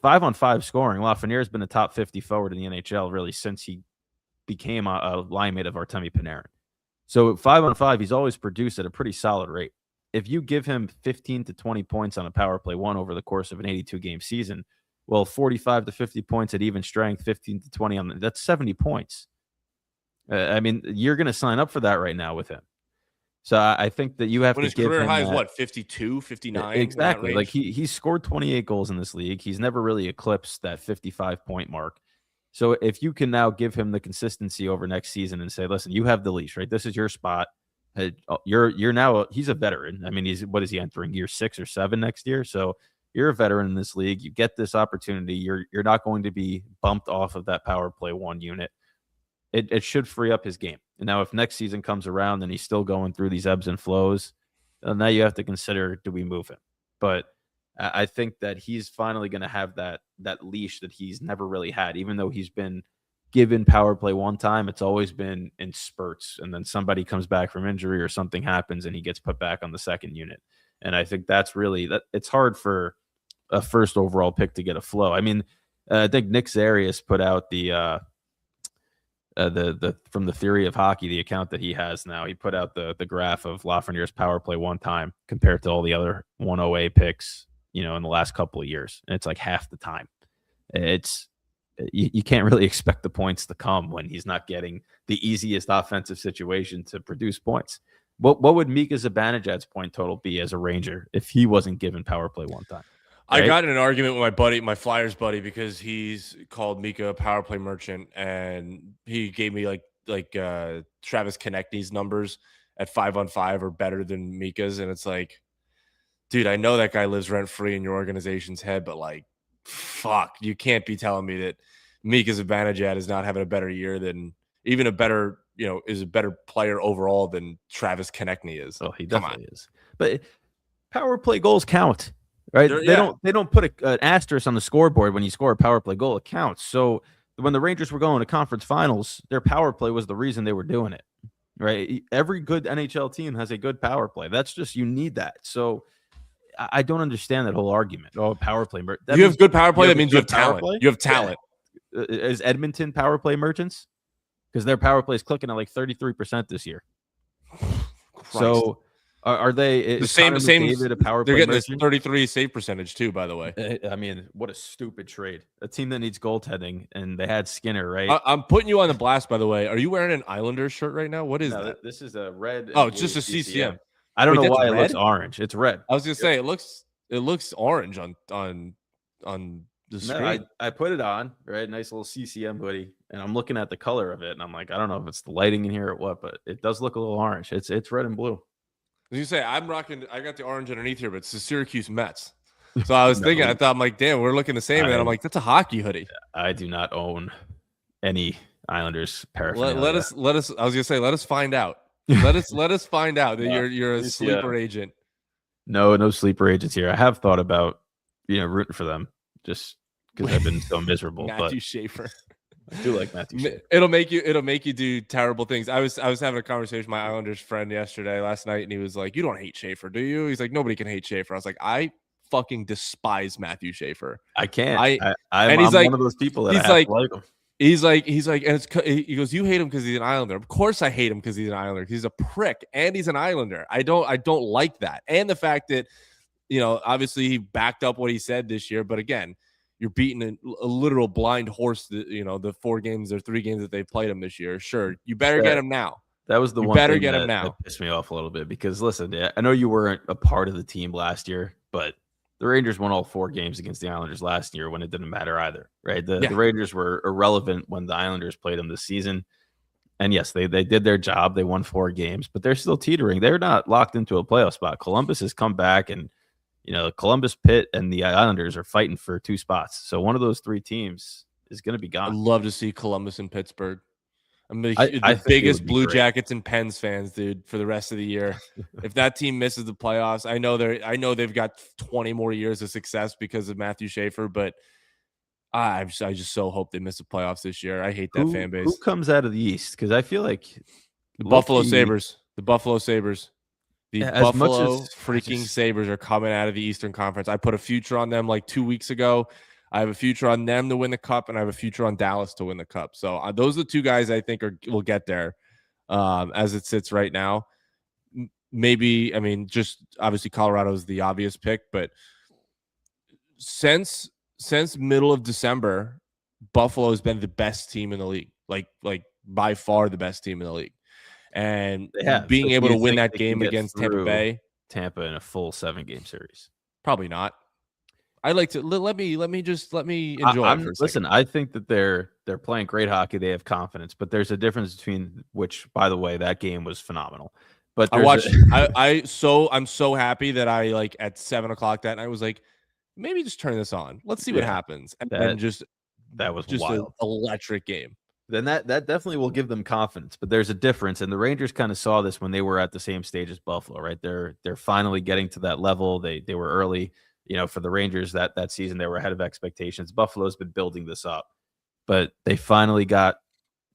5-on-5 scoring, Lafreniere has been a top 50 forward in the NHL really since he became a line mate of Artemi Panarin. So 5-on-5, he's always produced at a pretty solid rate. If you give him 15 to 20 points on a power play one over the course of an 82-game season, well, 45 to 50 points at even strength, 15 to 20 on that's 70 points. I mean, you're going to sign up for that right now with him. So I think that you have
when
to
his
give
career
him
high is
that.
what, 52, 59?
Exactly. Like he's scored 28 goals in this league. He's never really eclipsed that 55-point mark. So if you can now give him the consistency over next season and say, listen, you have the leash, right? This is your spot. You're now he's a veteran. I mean, what is he entering year 6 or 7 next year? So you're a veteran in this league. You get this opportunity. You're not going to be bumped off of that power play one unit. It should free up his game. And now if next season comes around and he's still going through these ebbs and flows, now you have to consider, do we move him? But I think that he's finally going to have that leash that he's never really had. Even though he's been given power play one time, it's always been in spurts. And then somebody comes back from injury or something happens and he gets put back on the second unit. And I think that's really that. It's hard for a first overall pick to get a flow. I mean, I think Nick Zarius put out the from the Theory of Hockey, the account that he has now, he put out the graph of Lafreniere's power play one time compared to all the other 1OA picks, in the last couple of years. And it's like half the time. It's you can't really expect the points to come when he's not getting the easiest offensive situation to produce points. What would Mika Zibanejad's point total be as a Ranger if he wasn't given power play one time?
Right? I got in an argument with my buddy, my Flyers buddy, because he's called Mika a power play merchant, and he gave me like Travis Konechny's numbers at 5-on-5 are better than Mika's, and it's like, dude, I know that guy lives rent free in your organization's head, but like, fuck, you can't be telling me that Mika Zibanejad is not having a better year than even a better, is a better player overall than Travis Konechny is.
Oh, he definitely is. But power play goals count. Right? They don't put an asterisk on the scoreboard when you score a power play goal. It counts. So when the Rangers were going to conference finals, their power play was the reason they were doing it. Right? Every good NHL team has a good power play. That's just, you need that. So I don't understand that whole argument. Oh, power play.
You have good power play. That means you have talent. Play? You have talent.
Yeah. Is Edmonton power play merchants? Because their power play is clicking at like 33% this year.
Christ.
So. Are they
the same?
David a power
they're
play
getting this 33 save percentage too, by the way.
I mean, what a stupid trade. A team that needs goaltending, and they had Skinner, right?
I'm putting you on the blast, by the way. Are you wearing an Islanders shirt right now? What is that?
This is a red.
Oh, it's just a CCM.
I don't know why it looks orange. It's red.
I was gonna say it looks orange on the screen.
No, I put it on, right? Nice little CCM hoodie, and I'm looking at the color of it, and I'm like, I don't know if it's the lighting in here or what, but it does look a little orange. It's red and blue.
As you say, I'm rocking. I got the orange underneath here, but it's the Syracuse Mets. So I was thinking, I thought, I'm like, damn, we're looking the same. And then I'm like, that's a hockey hoodie.
I do not own any Islanders paraphernalia.
Let us. I was gonna say, let us find out. let us find out that you're a sleeper agent.
No sleeper agents here. I have thought about rooting for them just because I've been so miserable.
Matthew Schaefer.
I do like Matthew Schaefer.
It'll make you do terrible things. I was having a conversation with my Islanders friend last night, and he was like, "You don't hate Schaefer, do you?" He's like, "Nobody can hate Schaefer." I was like, "I fucking despise Matthew Schaefer.
I can't.
I'm like,
one of those people that
he's
I
like,
like him.
He's like, and he goes, "You hate him because he's an Islander." Of course, I hate him because he's an Islander. He's a prick, and he's an Islander. I don't like that, and the fact that obviously he backed up what he said this year, but again, you're beating a literal blind horse. The 4 games or 3 games that they've played him this year. Sure, you better get him now.
That was the
you
one
better
thing
get
that,
him now.
That pissed me off a little bit because listen, I know you weren't a part of the team last year, but the Rangers won all 4 games against the Islanders last year when it didn't matter either, right? The Rangers were irrelevant when the Islanders played them this season. And yes, they did their job. They won 4 games, but they're still teetering. They're not locked into a playoff spot. Columbus has come back, and Columbus, Pitt, and the Islanders are fighting for 2 spots. So one of those 3 teams is going to be gone.
I'd love to see Columbus and Pittsburgh. I'm the biggest Blue Jackets and Pens fans, dude, for the rest of the year. If that team misses the playoffs, I know they've got 20 more years of success because of Matthew Schaefer, but I just so hope they miss the playoffs this year. I hate that fan base.
Who comes out of the East? Because I feel like
the Buffalo Sabres. The Buffalo Sabres. The Buffalo Sabres are coming out of the Eastern Conference. I put a future on them like 2 weeks ago. I have a future on them to win the cup, and I have a future on Dallas to win the cup. So those are the 2 guys I think will get there. as it sits right now. Maybe, I mean, just obviously Colorado is the obvious pick, but since middle of December, Buffalo has been the best team in the league, like by far the best team in the league. And being able to win that game against Tampa Bay,
Tampa in a full 7-game series,
probably not. I'd like to let me enjoy it for a second.
Listen, I think that they're playing great hockey. They have confidence, but there's a difference between which, by the way, that game was phenomenal. But
I watched. I'm so happy that I like at 7:00 that night was like, maybe just turn this on. Let's see what happens. And then
that was
just
wild.
an electric game.
Then that definitely will give them confidence. But there's a difference, and the Rangers kind of saw this when they were at the same stage as Buffalo, right? They're finally getting to that level. They were early, for the Rangers that season. They were ahead of expectations. Buffalo's been building this up, but they finally got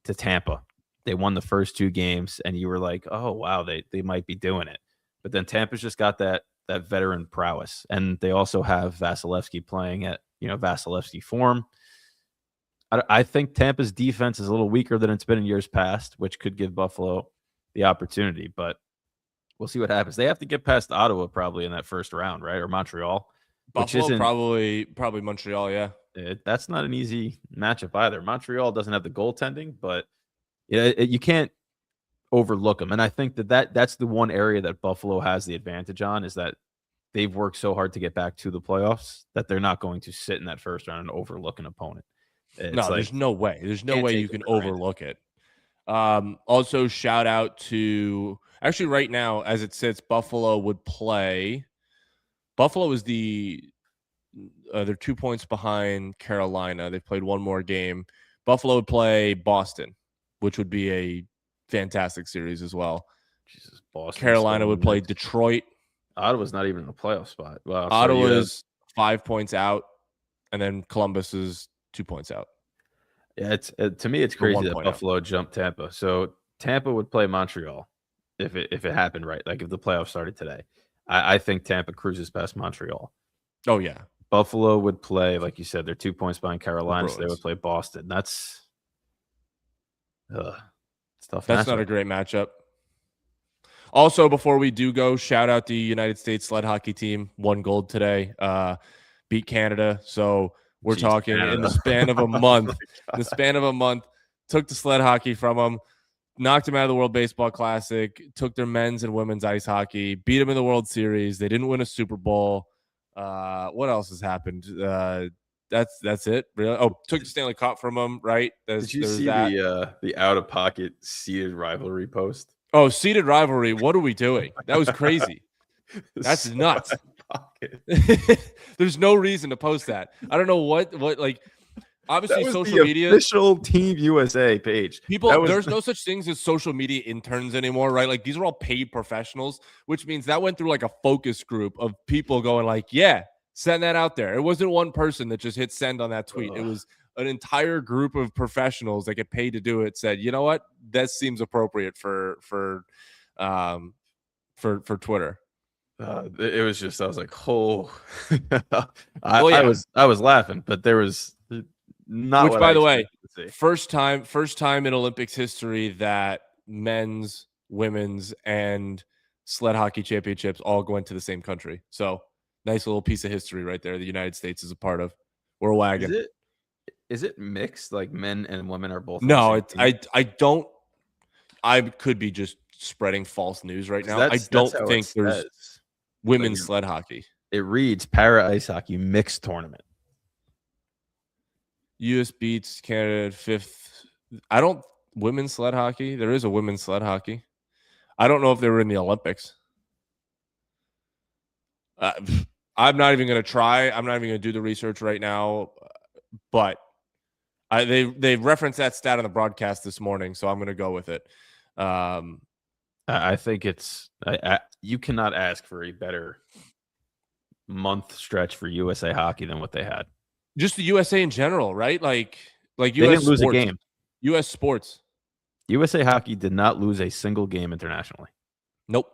to Tampa. They won the first 2 games, and you were like, oh wow, they might be doing it. But then Tampa's just got that veteran prowess, and they also have Vasilevsky playing at Vasilevsky form. I think Tampa's defense is a little weaker than it's been in years past, which could give Buffalo the opportunity, but we'll see what happens. They have to get past Ottawa probably in that first round, right? Or Montreal.
Buffalo, probably Montreal, yeah.
That's not an easy matchup either. Montreal doesn't have the goaltending, but you can't overlook them. And I think that's the one area that Buffalo has the advantage on, is that they've worked so hard to get back to the playoffs that they're not going to sit in that first round and overlook an opponent.
There's no way. There's no way you can overlook it. Also, shout out to actually right now, as it sits, Buffalo is they're 2 points behind Carolina. They've played one more game. Buffalo would play Boston, which would be a fantastic series as well.
Jesus, Boston.
Carolina would play Detroit.
Ottawa's not even in a playoff spot. Wow,
Ottawa's 5 points out, and then Columbus is 2 points out.
Yeah, to me, it's crazy that Buffalo jumped Tampa. So Tampa would play Montreal if it happened right. Like if the playoffs started today, I think Tampa cruises past Montreal.
Oh yeah,
Buffalo would play, like you said, they're 2 points behind Carolina, so they would play Boston. That's tough.
That's not a great matchup. Also, before we do go, shout out the United States sled hockey team. Won gold today. Beat Canada. So we're talking Canada. In the span of a month. In the span of a month, took the sled hockey from them, knocked them out of the World Baseball Classic, took their men's and women's ice hockey, beat them in the World Series. They didn't win a Super Bowl. What else has happened? That's it. Really? Oh, took the Stanley Cup from them, right?
Did you see the out of pocket seeded rivalry post?
Oh, seeded rivalry. What are we doing? That was crazy. That's nuts. There's no reason to post that. I don't know what like. Obviously, social media
official Team USA page.
There's no such things as social media interns anymore, right? Like these are all paid professionals, which means that went through like a focus group of people going like, yeah, send that out there. It wasn't one person that just hit send on that tweet. It was an entire group of professionals that get paid to do it. Said, you know what, that seems appropriate for Twitter.
It was just, I was like, oh, I was laughing, but there was. Not
which, by the way, first time in Olympics history that men's, women's, and sled hockey championships all went to the same country. So nice little piece of history right there. The United States is a part of. We're a wagon.
Is it mixed? Like men and women are both?
No, I don't. I could be just spreading false news right now. I don't think there's women's sled hockey.
It reads para ice hockey mixed tournament.
U.S. beats Canada 5th. Women's sled hockey. There is a women's sled hockey. I don't know if they were in the Olympics. I'm not even going to try. I'm not even going to do the research right now. But they referenced that stat on the broadcast this morning, so I'm going to go with it.
I think it's you cannot ask for a better month stretch for USA hockey than what they had.
Just the USA in general, right? Like
they
US
didn't lose
sports.
A game.
US sports.
USA hockey did not lose a single game internationally.
Nope.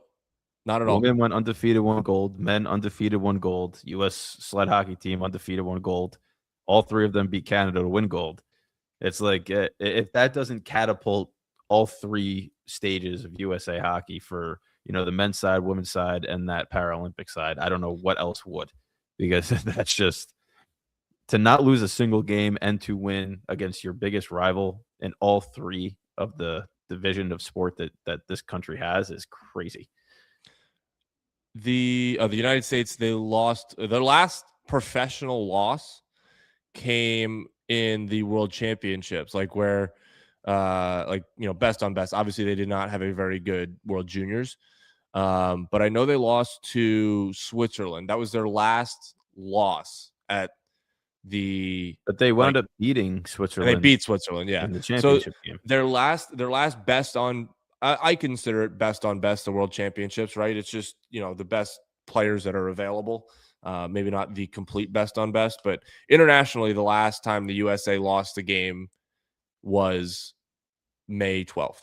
Not at all.
Women went undefeated, won gold. Men undefeated, won gold. U.S. sled hockey team undefeated, won gold. All three of them beat Canada to win gold. It's like if that doesn't catapult all three stages of USA hockey for, the men's side, women's side, and that Paralympic side. I don't know what else would, because that's just to not lose a single game and to win against your biggest rival in all three of the division of sport that this country has is crazy.
The United States, they lost their last professional loss came in the World Championships, where best on best. Obviously, they did not have a very good World Juniors, but I know they lost to Switzerland. That was their last loss at
but they wound up beating Switzerland.
And they beat Switzerland, yeah,
in the championship game.
Their last best on, I consider it best on best, the World Championships, right? It's just, the best players that are available. Maybe not the complete best on best, but internationally, the last time the USA lost a game was May 12th.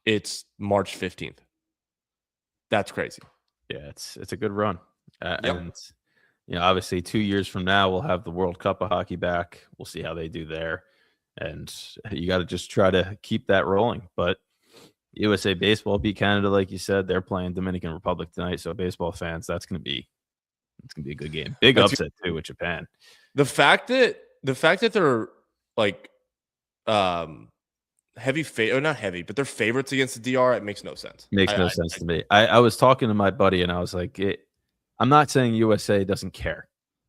It's March 15th. That's crazy.
Yeah, it's a good run.
Yep.
And obviously 2 years from now, we'll have the World Cup of hockey back. We'll see how they do there. And you got to just try to keep that rolling. But USA Baseball beat Canada, like you said. They're playing Dominican Republic tonight. So baseball fans, it's going to be a good game. Big upset too with Japan.
The fact that they're heavy or not heavy, but they're favorites against the DR, it makes no sense.
Makes no sense to me. I was talking to my buddy and I was like, I'm not saying USA doesn't care,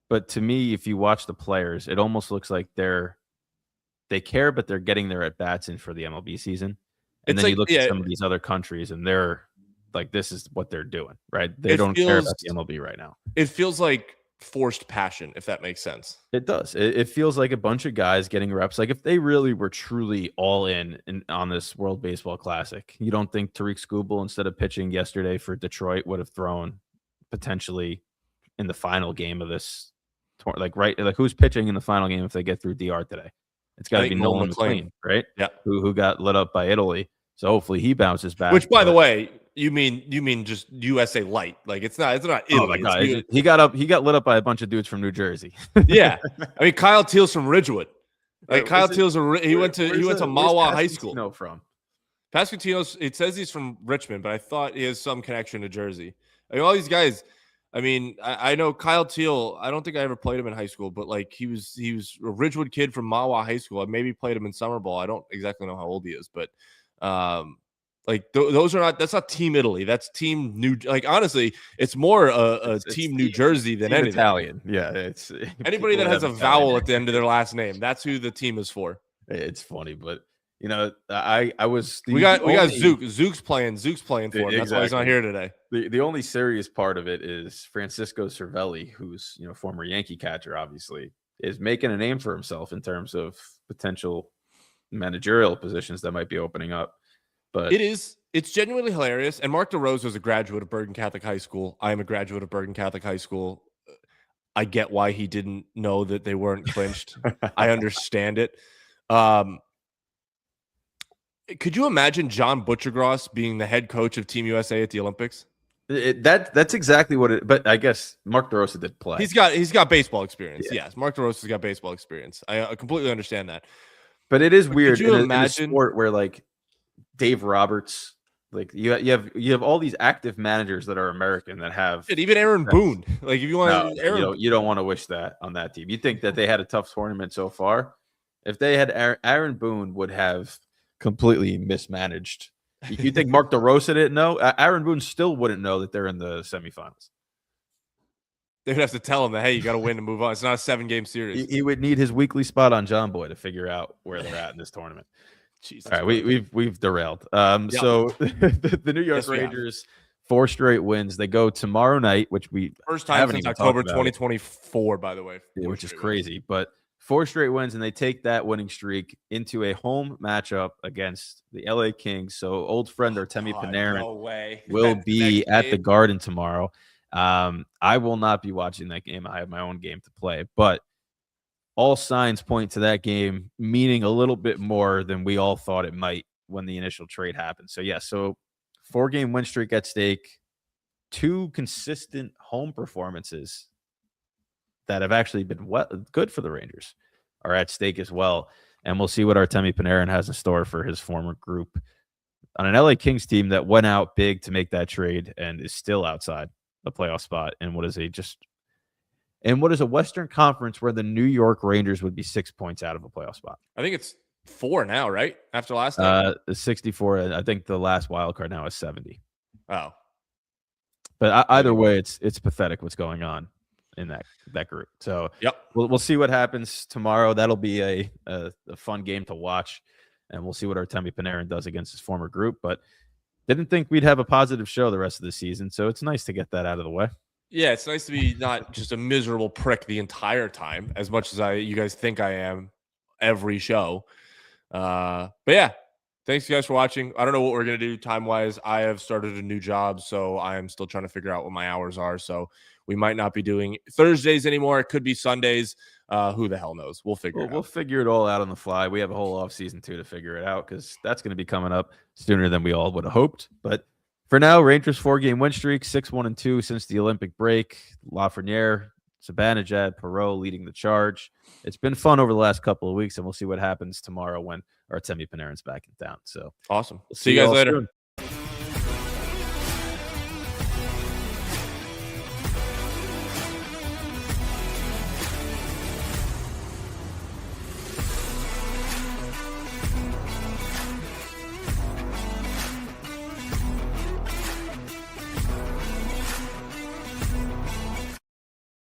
but to me, if you watch the players, it almost looks like they care, but they're getting their at bats in for the MLB season. And then you look at some of these other countries and they're like, this is what they're doing, right? They don't care about the MLB right now.
It feels like forced passion, if that makes sense.
It does. It feels like a bunch of guys getting reps. Like if they really were truly all in on this World Baseball Classic, you don't think Tariq Skubal, instead of pitching yesterday for Detroit, would have thrown potentially in the final game of this tour? Like who's pitching in the final game if they get through DR today? It's got to be Nolan McLean, right?
Yeah.
Who got lit up by Italy. So hopefully he bounces back.
Which, by the way, you mean just USA light? Like it's not Italy.
Oh my God. He got lit up by a bunch of dudes from New Jersey.
Yeah, I mean Kyle Teal's from Ridgewood. Kyle Teal's he went to Mawa High School.
No, from
Pasquantino's. It says he's from Richmond, but I thought he has some connection to Jersey. I mean, all these guys. I mean, I know Kyle Teal. I don't think I ever played him in high school, but he was a Ridgewood kid from Mawa High School. I maybe played him in summer ball. I don't exactly know how old he is, but those are not. That's not Team Italy. That's Team New. Honestly, it's more a Team New Jersey than anything.
Italian. Yeah, it's
anybody that has a vowel at the end of their last name. That's who the team is for.
It's funny, but I was.
We got Zook. Zook's playing for him.
Exactly.
That's why he's not here today.
The only serious part of it is Francisco Cervelli, who's former Yankee catcher, obviously, is making a name for himself in terms of potential managerial positions that might be opening up. But
it's genuinely hilarious. And Mark DeRose was a graduate of Bergen Catholic High School. I am a graduate of Bergen Catholic High School. I get why he didn't know that they weren't clinched. I understand it. Could you imagine John Butchergross being the head coach of Team USA at the Olympics?
That's exactly what it. But I guess Mark DeRosa did play.
He's got baseball experience. Yeah. Yes, Mark DeRosa's got baseball experience. I completely understand that.
But it is weird.
Could you
in
imagine
a sport where Dave Roberts, you have all these active managers that are American that have
even Aaron Boone. If you want,
you don't want to wish that on that team. You think that they had a tough tournament so far? If they had Aaron Boone, would have completely mismanaged. You think Mark DeRosa didn't know? Aaron Boone still wouldn't know that they're in the semifinals.
They would have to tell him that, hey, you got to win to move on. It's not a 7-game series.
He would need his weekly spot on John Boy to figure out where they're at in this tournament.
Jesus.
All right, we've derailed. So the New York Rangers, 4 straight wins. They go tomorrow night, which we
first time since October 2024, by the way,
which is crazy. But 4 straight wins, and they take that winning streak into a home matchup against the LA Kings. So old friend Artemi Panarin will be at the Garden tomorrow. I will not be watching that game. I have my own game to play, but all signs point to that game meaning a little bit more than we all thought it might when the initial trade happened. So 4-game win streak at stake, 2 consistent home performances that have actually been good for the Rangers are at stake as well. And we'll see what Artemi Panarin has in store for his former group on an LA Kings team that went out big to make that trade and is still outside the playoff spot in what is a Western Conference where the New York Rangers would be 6 points out of a playoff spot.
I think it's 4 now, right? After last night?
64. I think the last wild card now is 70.
Oh.
But either way, it's pathetic what's going on in that group. So we'll see what happens tomorrow. That'll be a fun game to watch, and we'll see what Artemi Panarin does against his former group. But didn't think we'd have a positive show the rest of the season, so it's nice to get that out of the way.
Yeah, it's nice to be not just a miserable prick the entire time, as much as you guys think I am every show. But yeah, thanks you guys for watching. I don't know what we're going to do time-wise. I have started a new job, so I am still trying to figure out what my hours are. So we might not be doing Thursdays anymore. It could be Sundays. Who the hell knows? We'll figure it out.
We'll figure it all out on the fly. We have a whole off season too to figure it out because that's going to be coming up sooner than we all would have hoped. But for now, Rangers 4-game win streak, 6-1-2 since the Olympic break. Lafreniere, Zibanejad, Perreault leading the charge. It's been fun over the last couple of weeks, and we'll see what happens tomorrow when Artemi Panarin's back in town. So
awesome. See you guys later. Soon.